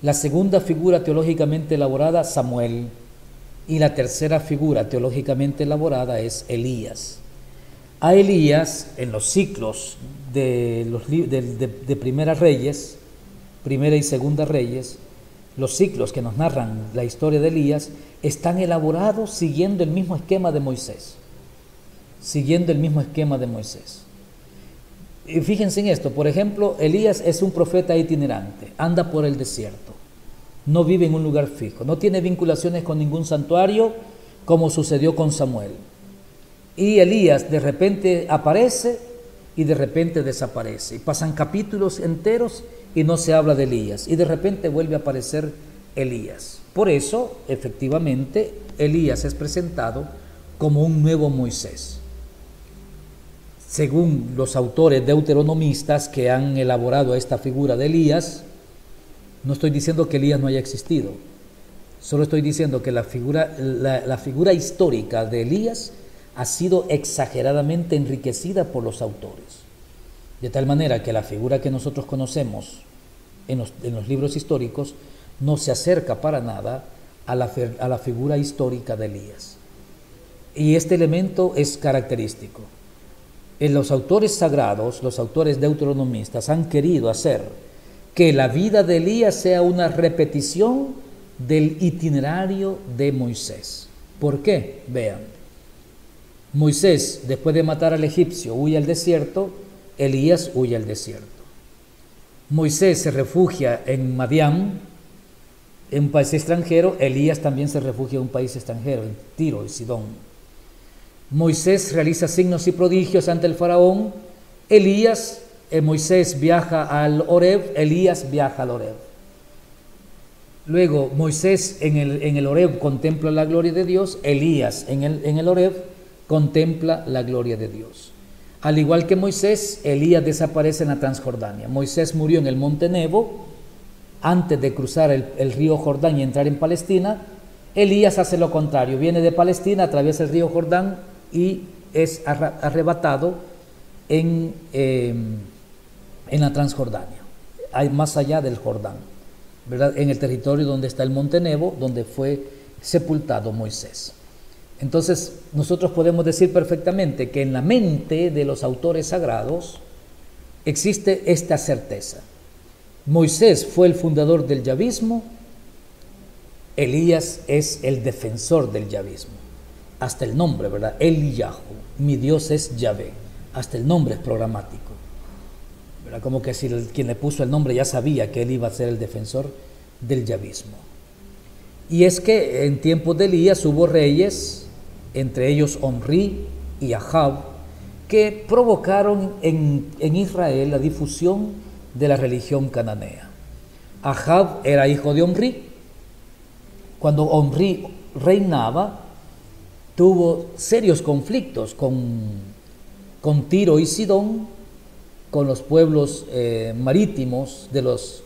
La segunda figura teológicamente elaborada, Samuel. Y la tercera figura teológicamente elaborada es Elías. A Elías, en los ciclos de Primera y Segunda Reyes, los ciclos que nos narran la historia de Elías están elaborados siguiendo el mismo esquema de Moisés. Y fíjense en esto, por ejemplo, Elías es un profeta itinerante, anda por el desierto, no vive en un lugar fijo, no tiene vinculaciones con ningún santuario como sucedió con Samuel. Y Elías de repente aparece y de repente desaparece. Y pasan capítulos enteros y no se habla de Elías. Y de repente vuelve a aparecer Elías. Por eso, efectivamente, Elías es presentado como un nuevo Moisés. según los autores deuteronomistas que han elaborado esta figura de Elías, no estoy diciendo que Elías no haya existido, solo estoy diciendo que la figura histórica de Elías ha sido exageradamente enriquecida por los autores, de tal manera que la figura que nosotros conocemos en los libros históricos no se acerca para nada a la figura histórica de Elías. Y este elemento es característico. Los autores sagrados, los autores deuteronomistas, han querido hacer que la vida de Elías sea una repetición del itinerario de Moisés. ¿Por qué? Vean, Moisés, después de matar al egipcio, huye al desierto, Elías huye al desierto. Moisés se refugia en Madián, en un país extranjero, Elías también se refugia en un país extranjero, en Tiro y Sidón. Moisés realiza signos y prodigios ante el faraón, Moisés viaja al Horeb, Elías viaja al Horeb. Luego Moisés en el Horeb contempla la gloria de Dios, Elías en el Horeb contempla la gloria de Dios. Al igual que Moisés, Elías desaparece en la Transjordania. Moisés murió en el monte Nebo antes de cruzar el río Jordán y entrar en Palestina. Elías hace lo contrario, viene de Palestina, atraviesa el río Jordán y es arrebatado en la Transjordania, más allá del Jordán, ¿verdad? En el territorio donde está el monte Nebo, donde fue sepultado Moisés. Entonces, nosotros podemos decir perfectamente que en la mente de los autores sagrados existe esta certeza. Moisés fue el fundador del yavismo, Elías es el defensor del yavismo. Hasta el nombre, ¿verdad? Eliyahu, mi Dios es Yahvé. Hasta el nombre es programático, ¿verdad? Como que si quien le puso el nombre ya sabía que él iba a ser el defensor del yavismo. Y es que en tiempos de Elías hubo reyes, entre ellos Omri y Ahab, que provocaron en Israel la difusión de la religión cananea. Ahab era hijo de Omri. Cuando Omri reinaba, tuvo serios conflictos con Tiro y Sidón, con los pueblos marítimos de los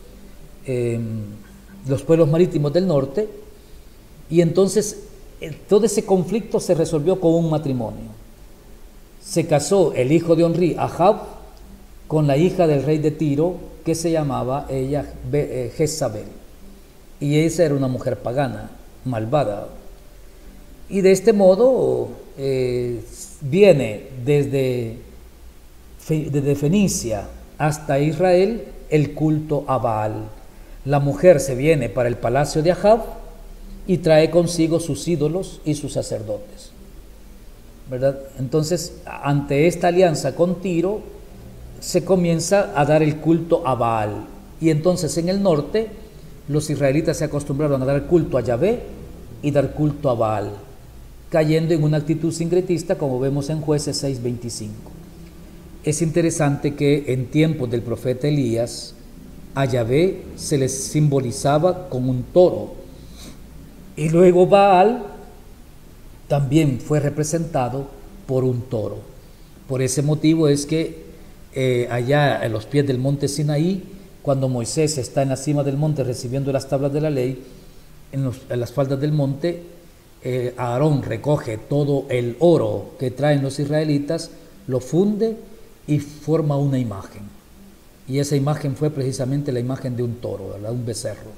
pueblos marítimos del norte, y entonces todo ese conflicto se resolvió con un matrimonio. Se casó el hijo de Omri, Ahab, con la hija del rey de Tiro, que se llamaba ella Jezabel, y esa era una mujer pagana, malvada. Y de este modo viene desde Fenicia hasta Israel el culto a Baal. La mujer se viene para el palacio de Ahab y trae consigo sus ídolos y sus sacerdotes, ¿verdad? Entonces, ante esta alianza con Tiro, se comienza a dar el culto a Baal. Y entonces en el norte, los israelitas se acostumbraron a dar culto a Yahvé y dar culto a Baal, cayendo en una actitud sincretista, como vemos en Jueces 6:25. Es interesante que en tiempos del profeta Elías, a Yahvé se les simbolizaba con un toro, y luego Baal también fue representado por un toro. Por ese motivo es que allá en los pies del monte Sinaí, cuando Moisés está en la cima del monte recibiendo las tablas de la ley, en las faldas del monte, Aarón recoge todo el oro que traen los israelitas, lo funde y forma una imagen. Y esa imagen fue precisamente la imagen de un toro, ¿verdad? Un becerro.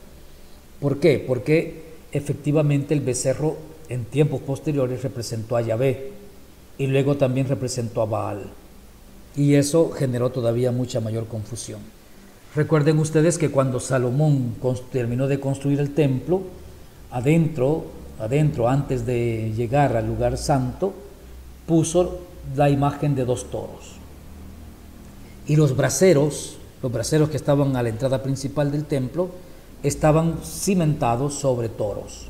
¿Por qué? Porque efectivamente el becerro en tiempos posteriores representó a Yahvé y luego también representó a Baal. Y eso generó todavía mucha mayor confusión. Recuerden ustedes que cuando Salomón terminó de construir el templo, adentro, antes de llegar al lugar santo, puso la imagen de 2 toros. Y los braseros que estaban a la entrada principal del templo, estaban cimentados sobre toros.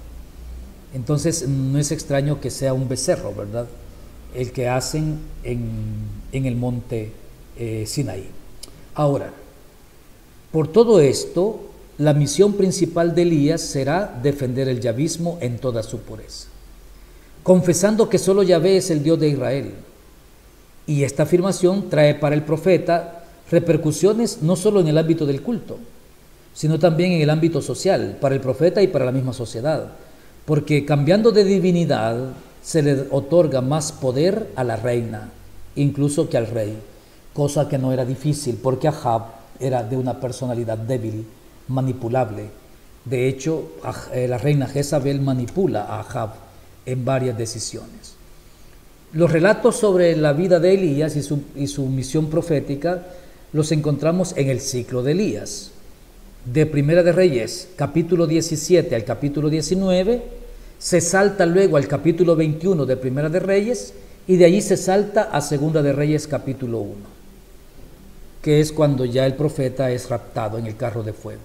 Entonces no es extraño que sea un becerro, ¿verdad?, el que hacen en el monte Sinaí. Ahora, por todo esto, la misión principal de Elías será defender el yavismo en toda su pureza, confesando que solo Yahvé es el Dios de Israel Y esta afirmación trae para el profeta repercusiones no solo en el ámbito del culto, sino también en el ámbito social, para el profeta y para la misma sociedad. Porque cambiando de divinidad se le otorga más poder a la reina, incluso que al rey, cosa que no era difícil porque Ahab era de una personalidad débil, manipulable. De hecho, la reina Jezabel manipula a Ahab en varias decisiones. Los relatos sobre la vida de Elías y su misión profética los encontramos en el ciclo de Elías. De Primera de Reyes, capítulo 17 al capítulo 19, se salta luego al capítulo 21 de Primera de Reyes y de allí se salta a Segunda de Reyes, capítulo 1, que es cuando ya el profeta es raptado en el carro de fuego.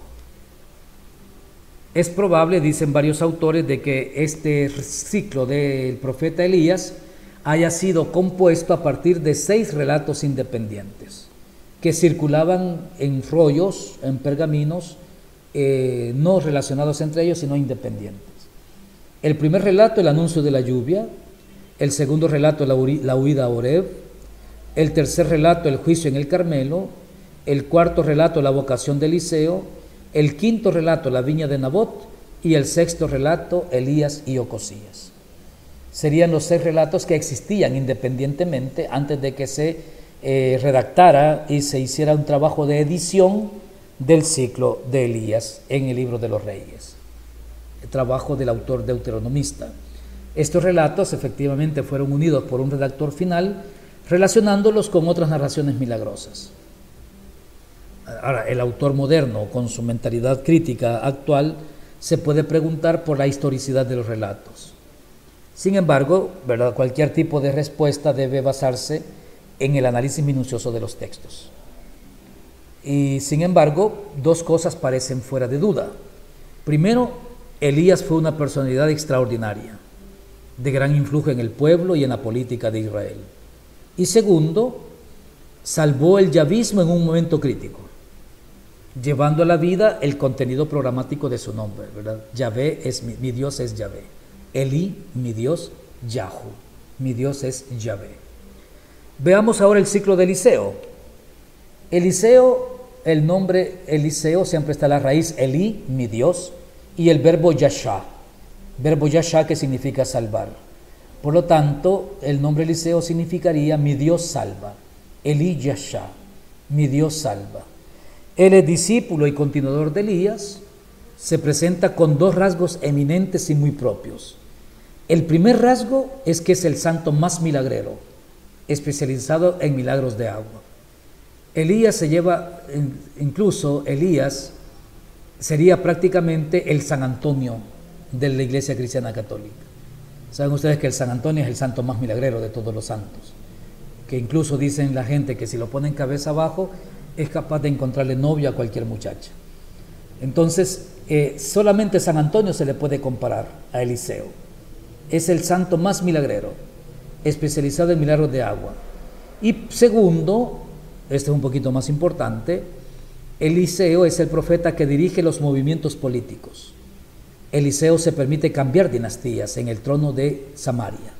Es probable, dicen varios autores, de que este ciclo del profeta Elías haya sido compuesto a partir de 6 relatos independientes que circulaban en rollos, en pergaminos, no relacionados entre ellos, sino independientes. El primer relato, el anuncio de la lluvia; el segundo relato, la huida a Horeb; el tercer relato, el juicio en el Carmelo; el cuarto relato, la vocación de Eliseo; el quinto relato, la viña de Nabot; y el sexto relato, Elías y Ocosías. Serían los 6 relatos que existían independientemente antes de que se redactara y se hiciera un trabajo de edición del ciclo de Elías en el libro de los Reyes, el trabajo del autor deuteronomista. Estos relatos efectivamente fueron unidos por un redactor final, relacionándolos con otras narraciones milagrosas. Ahora, el autor moderno, con su mentalidad crítica actual, se puede preguntar por la historicidad de los relatos. Sin embargo, ¿verdad?, cualquier tipo de respuesta debe basarse en el análisis minucioso de los textos. Y sin embargo, 2 cosas parecen fuera de duda. Primero, Elías fue una personalidad extraordinaria, de gran influjo en el pueblo y en la política de Israel. Y segundo, salvó el yavismo en un momento crítico, llevando a la vida el contenido programático de su nombre, ¿verdad? Yahvé es mi Dios es Yahvé. Elí, mi Dios, Yahu, mi Dios es Yahvé. Veamos ahora el ciclo de Eliseo. Eliseo, el nombre Eliseo siempre está la raíz Elí, mi Dios, y el verbo Yashá que significa salvar. Por lo tanto, el nombre Eliseo significaría mi Dios salva. Elí Yashá, mi Dios salva. Él es discípulo y continuador de Elías. Se presenta con 2 rasgos eminentes y muy propios. El primer rasgo es que es el santo más milagrero, especializado en milagros de agua. Elías Elías sería prácticamente el San Antonio de la Iglesia Cristiana Católica. Saben ustedes que el San Antonio es el santo más milagrero de todos los santos, que incluso dicen la gente que si lo ponen cabeza abajo es capaz de encontrarle novio a cualquier muchacha. Entonces, solamente San Antonio se le puede comparar a Eliseo. Es el santo más milagrero, especializado en milagros de agua. Y segundo, este es un poquito más importante, Eliseo es el profeta que dirige los movimientos políticos. Eliseo se permite cambiar dinastías en el trono de Samaria.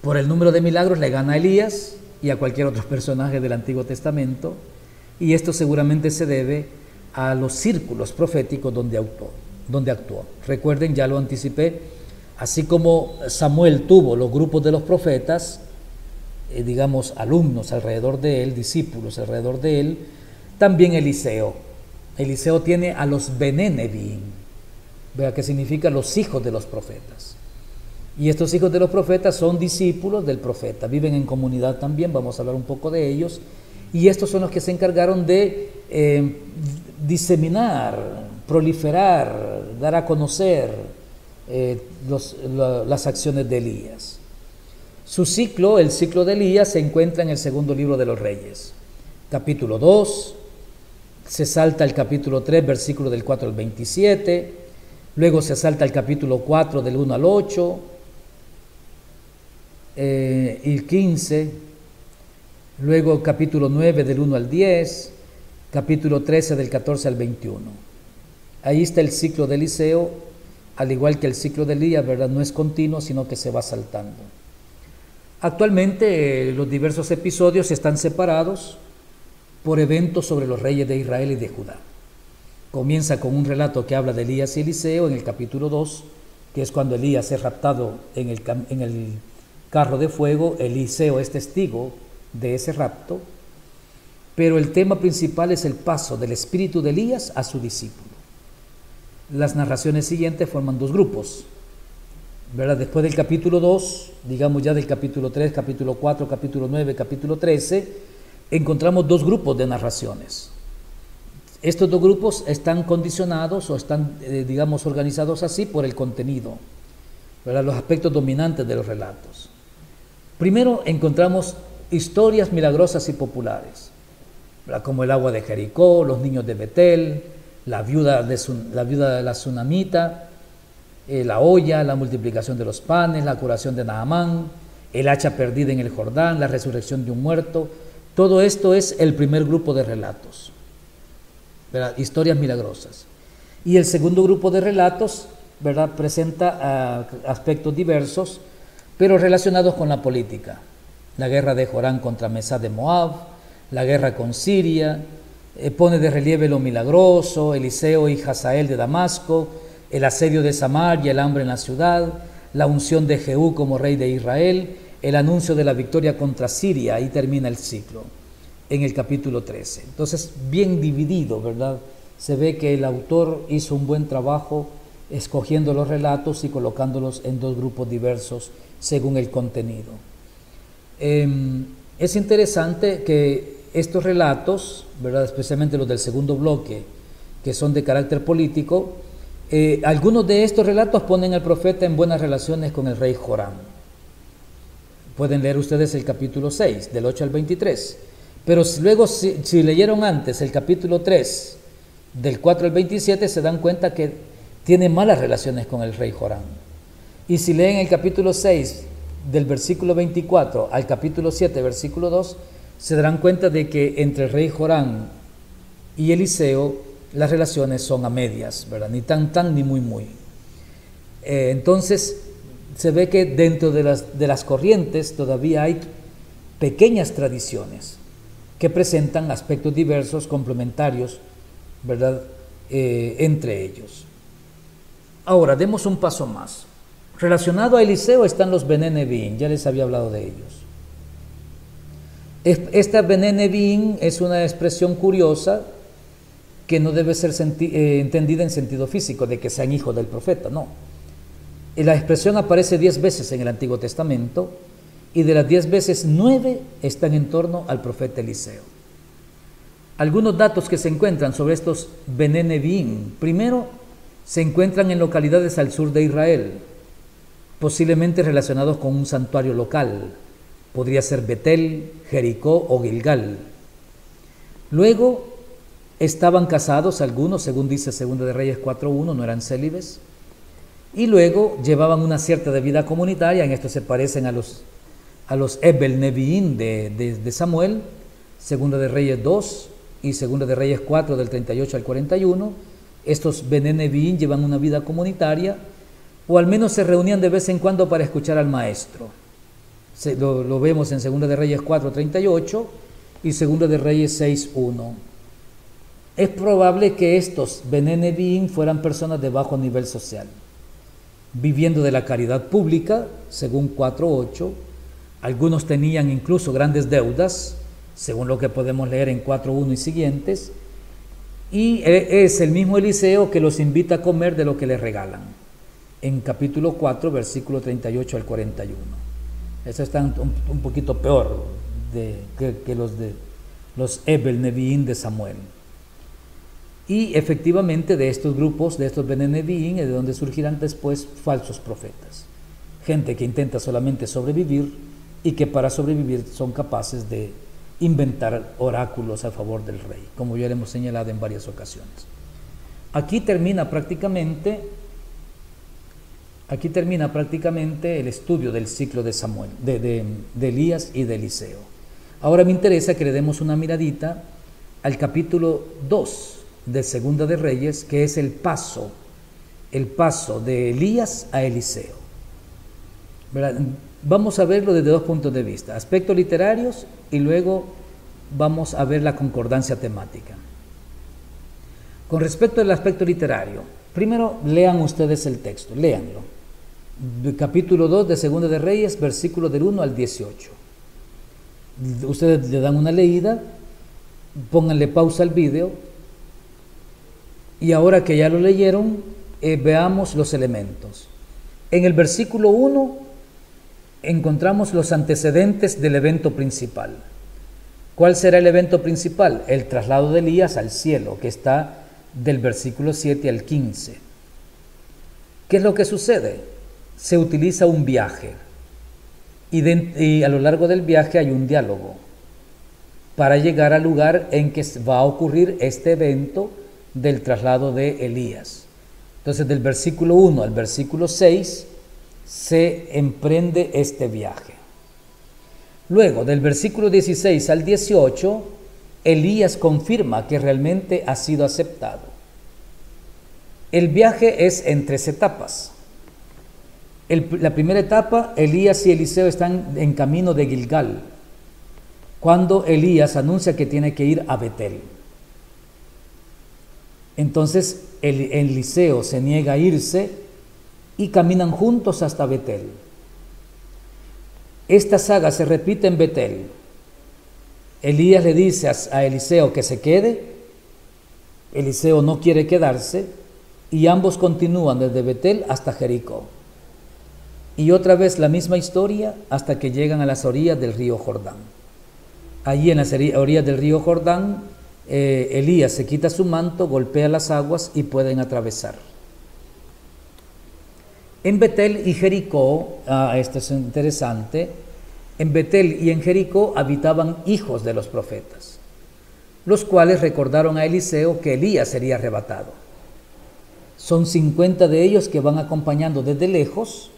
Por el número de milagros le gana a Elías y a cualquier otro personaje del Antiguo Testamento, y esto seguramente se debe a los círculos proféticos donde actuó. Recuerden, ya lo anticipé, así como Samuel tuvo los grupos de los profetas, digamos, alumnos alrededor de él, discípulos alrededor de él, también Eliseo tiene a los Bené Neviim, vea que significa los hijos de los profetas. Y estos hijos de los profetas son discípulos del profeta, viven en comunidad también, vamos a hablar un poco de ellos, y estos son los que se encargaron de diseminar, proliferar, dar a conocer las acciones de Elías. Su ciclo, el ciclo de Elías, se encuentra en el segundo libro de los Reyes, capítulo 2, se salta el capítulo 3, versículo del 4 al 27, luego se salta el capítulo 4 del 1 al 8, y 15, luego capítulo 9 del 1 al 10, capítulo 13 del 14 al 21. Ahí está el ciclo de Eliseo, al igual que el ciclo de Elías, ¿verdad? No es continuo, sino que se va saltando. Actualmente los diversos episodios están separados por eventos sobre los reyes de Israel y de Judá. Comienza con un relato que habla de Elías y Eliseo en el capítulo 2, que es cuando Elías es raptado en el carro de fuego. Eliseo es testigo de ese rapto, pero el tema principal es el paso del espíritu de Elías a su discípulo. Las narraciones siguientes forman dos grupos, ¿verdad? Después del capítulo 2, digamos ya del capítulo 3, capítulo 4, capítulo 9, capítulo 13, encontramos dos grupos de narraciones. Estos dos grupos están condicionados o están, digamos, organizados así por el contenido, ¿verdad? Los aspectos dominantes de los relatos. Primero encontramos historias milagrosas y populares, ¿verdad? Como el agua de Jericó, los niños de Betel, la viuda de la Sunamita, la olla, la multiplicación de los panes, la curación de Naamán, el hacha perdida en el Jordán, la resurrección de un muerto. Todo esto es el primer grupo de relatos, ¿verdad? Historias milagrosas. Y el segundo grupo de relatos, ¿verdad?, presenta aspectos diversos, pero relacionados con la política. La guerra de Jorán contra Mesá de Moab, la guerra con Siria, pone de relieve lo milagroso, Eliseo y Hazael de Damasco, el asedio de Samaria, el hambre en la ciudad, la unción de Jehú como rey de Israel, el anuncio de la victoria contra Siria. Ahí termina el ciclo, en el capítulo 13. Entonces, bien dividido, ¿verdad? Se ve que el autor hizo un buen trabajo escogiendo los relatos y colocándolos en dos grupos diversos según el contenido. Es interesante que estos relatos, ¿verdad?, especialmente los del segundo bloque, que son de carácter político, algunos de estos relatos ponen al profeta en buenas relaciones con el rey Joram. Pueden leer ustedes el capítulo 6, del 8 al 23. Pero luego, si leyeron antes el capítulo 3, del 4 al 27, se dan cuenta que tiene malas relaciones con el rey Joram. Y si leen el capítulo 6, del versículo 24 al capítulo 7, versículo 2, se darán cuenta de que entre el rey Joram y Eliseo las relaciones son a medias, ¿verdad? Ni tan ni muy. Entonces se ve que dentro de las corrientes todavía hay pequeñas tradiciones que presentan aspectos diversos, complementarios, ¿verdad?, entre ellos. Ahora, demos un paso más. Relacionado a Eliseo están los Bené Neviim, ya les había hablado de ellos. Esta Bené Neviim es una expresión curiosa que no debe ser entendida en sentido físico, de que sean hijos del profeta, no. La expresión aparece 10 veces en el Antiguo Testamento, y de las 10 veces, 9 están en torno al profeta Eliseo. Algunos datos que se encuentran sobre estos Bené Neviim. Primero, se encuentran en localidades al sur de Israel, posiblemente relacionados con un santuario local. Podría ser Betel, Jericó o Gilgal. Luego, estaban casados algunos, según dice 2 de Reyes 4.1, no eran célibes. Y luego llevaban una cierta de vida comunitaria. En esto se parecen a los Ebel Neviim de Samuel, 2 de Reyes 2 y 2 de Reyes 4, del 38 al 41. Estos Bené Neviim llevan una vida comunitaria, o al menos se reunían de vez en cuando para escuchar al maestro. Lo vemos en 2 de Reyes 4, 38 y 2 de Reyes 6, 1. Es probable que estos Bené Neviim fueran personas de bajo nivel social, viviendo de la caridad pública, según 4.8. Algunos tenían incluso grandes deudas, según lo que podemos leer en 4.1 y siguientes, y es el mismo Eliseo que los invita a comer de lo que les regalan, en capítulo 4, versículo 38 al 41. Eso está un poquito peor que los Ebel Neviim de Samuel. Y efectivamente de estos grupos, de estos Bené Neviim, es de donde surgirán después falsos profetas. Gente que intenta solamente sobrevivir y que para sobrevivir son capaces de inventar oráculos a favor del rey, como ya le hemos señalado en varias ocasiones. Aquí termina prácticamente el estudio del ciclo de Samuel, de Elías y de Eliseo. Ahora me interesa que le demos una miradita al capítulo 2 de 2 de Reyes, que es el paso de Elías a Eliseo, ¿verdad? Vamos a verlo desde dos puntos de vista, aspectos literarios y luego vamos a ver la concordancia temática. Con respecto al aspecto literario, primero lean ustedes el texto, léanlo. Capítulo 2 de Segunda de Reyes, versículos del 1 al 18. Ustedes le dan una leída, pónganle pausa al video y ahora que ya lo leyeron, veamos los elementos. En el versículo 1 encontramos los antecedentes del evento principal. ¿Cuál será el evento principal? El traslado de Elías al cielo, que está del versículo 7 al 15. ¿Qué es lo que sucede? Se utiliza un viaje y a lo largo del viaje hay un diálogo para llegar al lugar en que va a ocurrir este evento del traslado de Elías. Entonces, del versículo 1 al versículo 6 se emprende este viaje. Luego, del versículo 16 al 18, Elías confirma que realmente ha sido aceptado. El viaje es en 3 etapas. La primera etapa, Elías y Eliseo están en camino de Gilgal, cuando Elías anuncia que tiene que ir a Betel. Entonces, Eliseo se niega a irse y caminan juntos hasta Betel. Esta saga se repite en Betel. Elías le dice a Eliseo que se quede, Eliseo no quiere quedarse y ambos continúan desde Betel hasta Jericó. Y otra vez la misma historia hasta que llegan a las orillas del río Jordán. Allí en las orillas del río Jordán, Elías se quita su manto, golpea las aguas y pueden atravesar. En Betel y Jericó, esto es interesante, en Betel y en Jericó habitaban hijos de los profetas, los cuales recordaron a Eliseo que Elías sería arrebatado. Son 50 de ellos que van acompañando desde lejos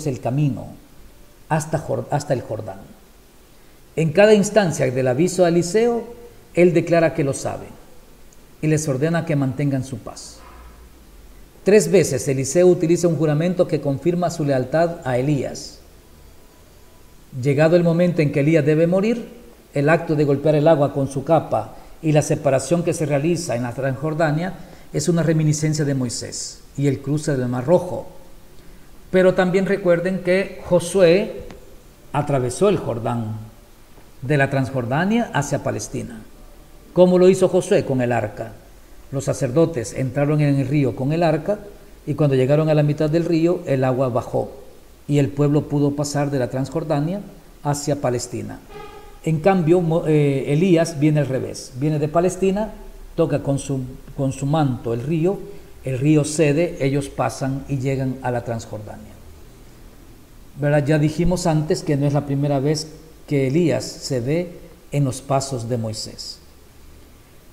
el camino hasta el Jordán. En cada instancia del aviso a Eliseo, él declara que lo sabe y les ordena que mantengan su paz. 3 veces Eliseo utiliza un juramento que confirma su lealtad a Elías. Llegado el momento en que Elías debe morir, el acto de golpear el agua con su capa y la separación que se realiza en la Transjordania es una reminiscencia de Moisés y el cruce del Mar Rojo. Pero también recuerden que Josué atravesó el Jordán de la Transjordania hacia Palestina. ¿Cómo lo hizo Josué? Con el arca. Los sacerdotes entraron en el río con el arca y cuando llegaron a la mitad del río el agua bajó y el pueblo pudo pasar de la Transjordania hacia Palestina. En cambio, Elías viene al revés, viene de Palestina, toca con su manto el río cede, ellos pasan y llegan a la Transjordania. ¿Verdad? Ya dijimos antes que no es la primera vez que Elías se ve en los pasos de Moisés.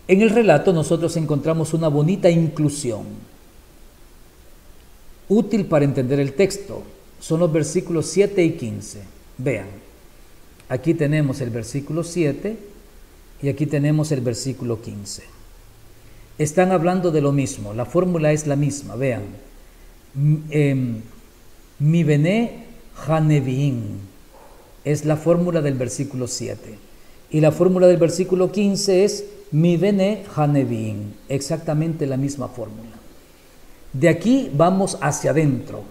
En el relato nosotros encontramos una bonita inclusión, útil para entender el texto. Son los versículos 7 y 15. Vean, aquí tenemos el versículo 7 y aquí tenemos el versículo 15. Están hablando de lo mismo, la fórmula es la misma, vean. Mi bené haneviim es la fórmula del versículo 7 y la fórmula del versículo 15 es mi bené haneviim, exactamente la misma fórmula. De aquí vamos hacia adentro,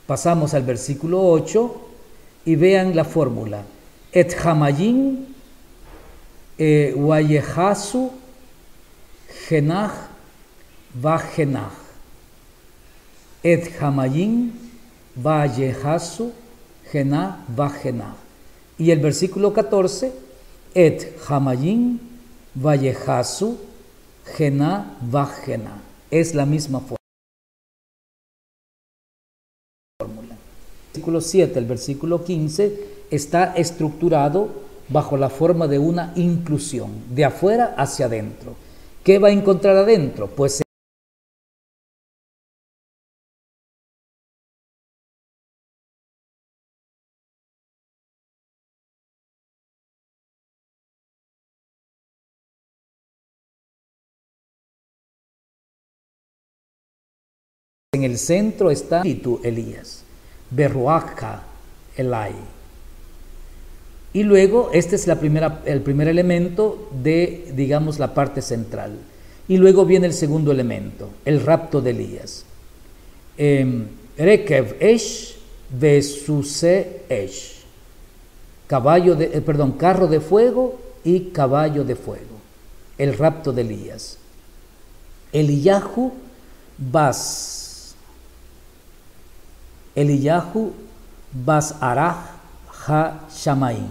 pasamos al versículo 8 y vean la fórmula. Et hamayim wayehasu genach va genach. Et hamayim wayehasu genach va genach. Y el versículo 14, et hamayim wayehasu genach va genach. Es la misma fórmula. El versículo 7, el versículo 15 está estructurado bajo la forma de una inclusión, de afuera hacia adentro. ¿Qué va a encontrar adentro? Pues en el centro está el espíritu Elías. Beruaja Elai. Y luego, este es el primer elemento de, digamos, la parte central. Y luego viene el segundo elemento, el rapto de Elías. Rekev Esh Vesuse Esh. Carro de fuego y caballo de fuego. El rapto de Elías. Eliyahu Bas Araj Ha Shamaim.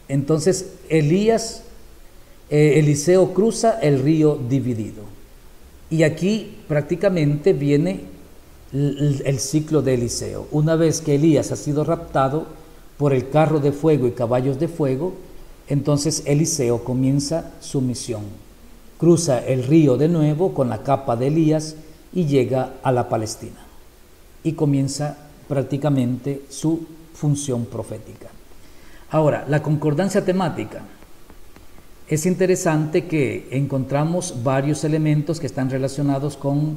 Entonces Eliseo cruza el río dividido. Y aquí prácticamente viene el ciclo de Eliseo. Una vez que Elías ha sido raptado por el carro de fuego y caballos de fuego, entonces Eliseo comienza su misión. Cruza el río de nuevo con la capa de Elías y llega a la Palestina. Y comienza prácticamente su función profética. Ahora, la concordancia temática. Es interesante que encontramos varios elementos que están relacionados con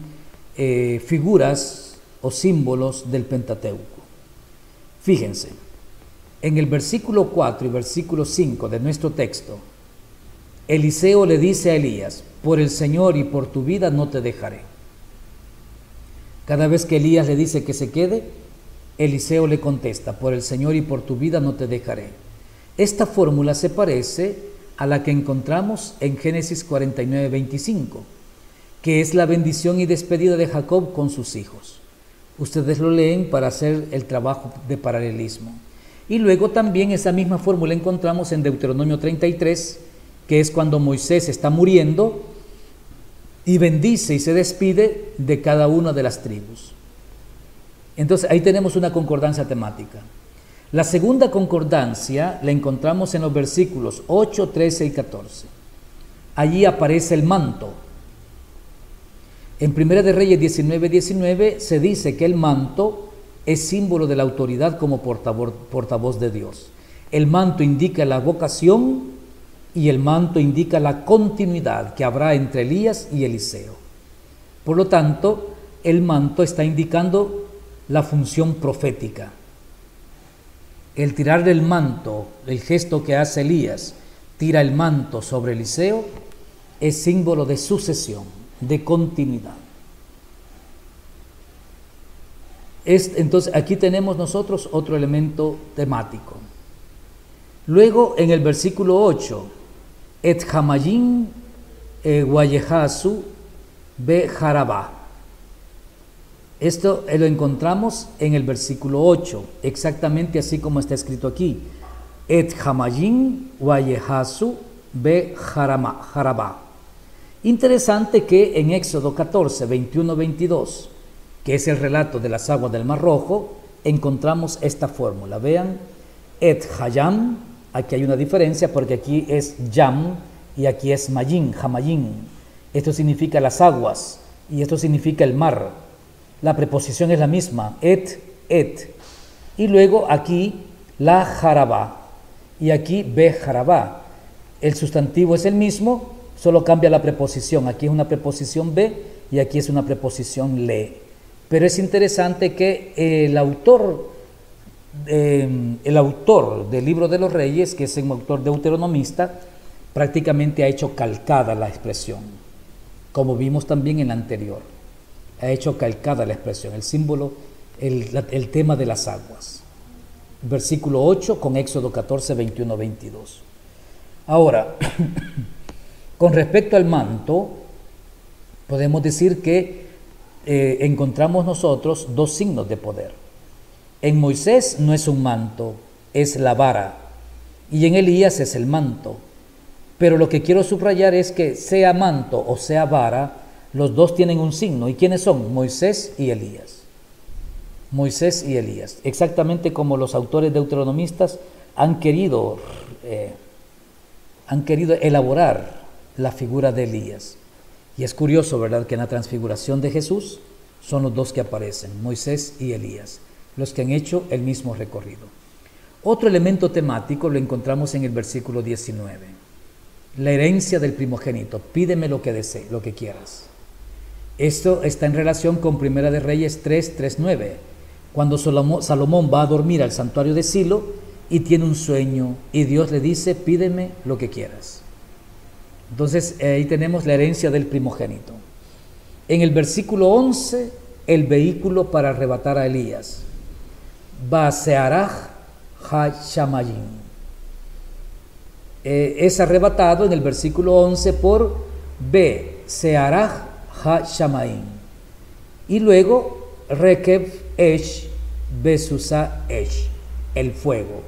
figuras o símbolos del Pentateuco. Fíjense, en el versículo 4 y versículo 5 de nuestro texto, Eliseo le dice a Elías: por el Señor y por tu vida no te dejaré. Cada vez que Elías le dice que se quede, Eliseo le contesta: por el Señor y por tu vida no te dejaré. Esta fórmula se parece a la que encontramos en Génesis 49, 25, que es la bendición y despedida de Jacob con sus hijos. Ustedes lo leen para hacer el trabajo de paralelismo. Y luego también esa misma fórmula encontramos en Deuteronomio 33, que es cuando Moisés está muriendo y bendice y se despide de cada una de las tribus. Entonces ahí tenemos una concordancia temática. La segunda concordancia la encontramos en los versículos 8, 13 y 14. Allí aparece el manto. En Primera de Reyes 19, 19 se dice que el manto es símbolo de la autoridad como portavoz de Dios. El manto indica la vocación y el manto indica la continuidad que habrá entre Elías y Eliseo. Por lo tanto, el manto está indicando la función profética. El tirar del manto, el gesto que hace Elías, tira el manto sobre Eliseo, es símbolo de sucesión, de continuidad. Entonces aquí tenemos nosotros otro elemento temático. Luego en el versículo 8, Et Hamayim Guayehasu Be Jarabá. Esto lo encontramos en el versículo 8, exactamente así como está escrito aquí. Et Hamayim Guayehasu Be Jarabá. Interesante que en Éxodo 14, 21, 22, que es el relato de las aguas del Mar Rojo, encontramos esta fórmula. Vean, Et Hayam, aquí hay una diferencia porque aquí es Yam y aquí es Mayim, Hamayim. Esto significa las aguas y esto significa el mar. La preposición es la misma, et. Y luego aquí la jarabá y aquí be jarabá. El sustantivo es el mismo, solo cambia la preposición. Aquí es una preposición be y aquí es una preposición le. Pero es interesante que el autor del Libro de los Reyes, que es un autor deuteronomista, prácticamente ha hecho calcada la expresión, como vimos también en la anterior. Ha hecho calcada la expresión, el símbolo, el tema de las aguas. Versículo 8 con Éxodo 14, 21, 22. Ahora, con respecto al manto, podemos decir que encontramos nosotros dos signos de poder. En Moisés no es un manto, es la vara, y en Elías es el manto. Pero lo que quiero subrayar es que sea manto o sea vara, los dos tienen un signo. ¿Y quiénes son? Moisés y Elías. Moisés y Elías. Exactamente como los autores deuteronomistas han querido elaborar la figura de Elías. Y es curioso, ¿verdad?, que en la transfiguración de Jesús son los dos que aparecen, Moisés y Elías, los que han hecho el mismo recorrido. Otro elemento temático lo encontramos en el versículo 19. La herencia del primogénito. Pídeme lo que desees, lo que quieras. Esto está en relación con Primera de Reyes 3:9, cuando Salomón va a dormir al santuario de Silo y tiene un sueño y Dios le dice: pídeme lo que quieras. Entonces ahí tenemos la herencia del primogénito. En el versículo 11, el vehículo para arrebatar a Elías: Basearaj ha-shamayim. Es arrebatado en el versículo 11 por Searaj ha-shamayim. Y luego Rekeb Esh Besusa Esh, el fuego,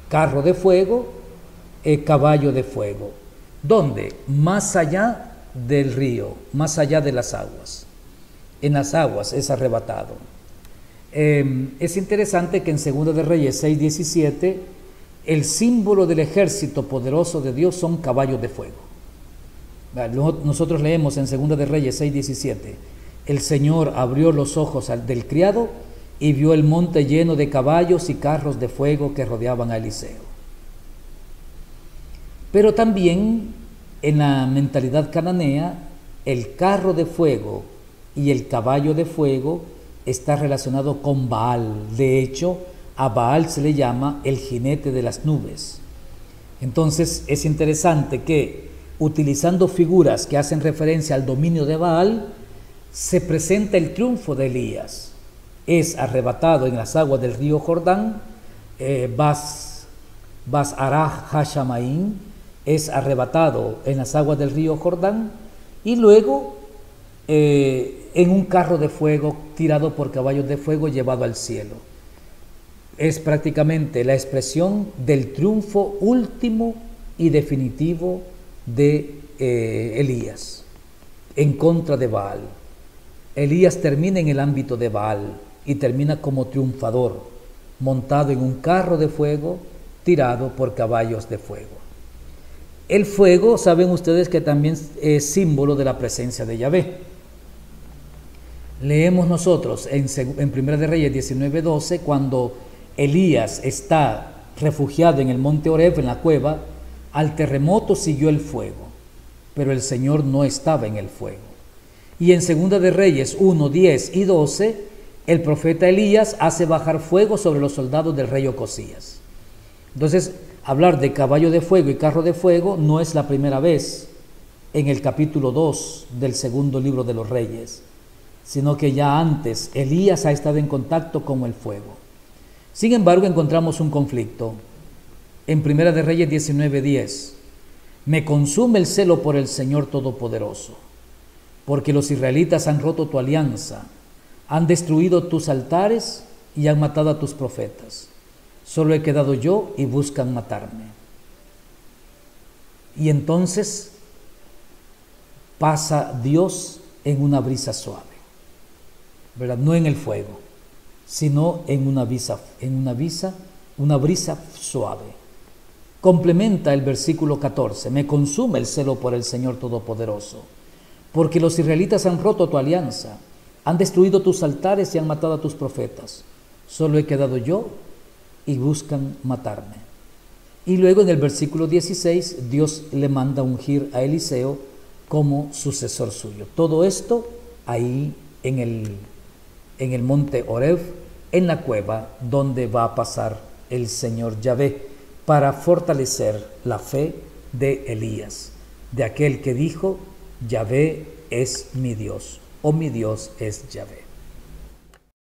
carro de fuego, caballo de fuego. ¿Dónde? Más allá del río, más allá de las aguas. En las aguas es arrebatado. Es interesante que en 2 de Reyes 6:17 el símbolo del ejército poderoso de Dios son caballos de fuego. Nosotros leemos en 2 de Reyes 6:17: el Señor abrió los ojos del criado y vio el monte lleno de caballos y carros de fuego que rodeaban a Eliseo. Pero también en la mentalidad cananea, el carro de fuego y el caballo de fuego está relacionado con Baal. De hecho, a Baal se le llama el jinete de las nubes. Entonces es interesante que, utilizando figuras que hacen referencia al dominio de Baal, se presenta el triunfo de Elías. Es arrebatado en las aguas del río Jordán, Bas-Araj ha-Shamayim, es arrebatado en las aguas del río Jordán, y luego en un carro de fuego tirado por caballos de fuego llevado al cielo. Es prácticamente la expresión del triunfo último y definitivo de Elías en contra de Baal. Elías termina en el ámbito de Baal y termina como triunfador, montado en un carro de fuego tirado por caballos de fuego. El fuego, saben ustedes que también es símbolo de la presencia de Yahvé. Leemos nosotros en 1 de Reyes 19:12, cuando Elías está refugiado en el monte Oreb, en la cueva, al terremoto siguió el fuego, pero el Señor no estaba en el fuego. Y en 2 de Reyes 1:10 y 12, el profeta Elías hace bajar fuego sobre los soldados del rey Ocosías. Entonces, hablar de caballo de fuego y carro de fuego no es la primera vez en el capítulo 2 del segundo libro de los Reyes, sino que ya antes Elías ha estado en contacto con el fuego. Sin embargo, encontramos un conflicto. En 1 de Reyes 19:10, me consume el celo por el Señor Todopoderoso, porque los israelitas han roto tu alianza, han destruido tus altares y han matado a tus profetas. Solo he quedado yo y buscan matarme. Y entonces pasa Dios en una brisa suave, ¿verdad? No en el fuego, sino en una brisa suave. Complementa el versículo 14, me consume el celo por el Señor Todopoderoso, porque los israelitas han roto tu alianza, han destruido tus altares y han matado a tus profetas. Solo he quedado yo y buscan matarme. Y luego en el versículo 16, Dios le manda ungir a Eliseo como sucesor suyo. Todo esto ahí en el monte Oreb, en la cueva donde va a pasar el Señor Yahvé, para fortalecer la fe de Elías, de aquel que dijo: Yahvé es mi Dios, o mi Dios es Yahvé.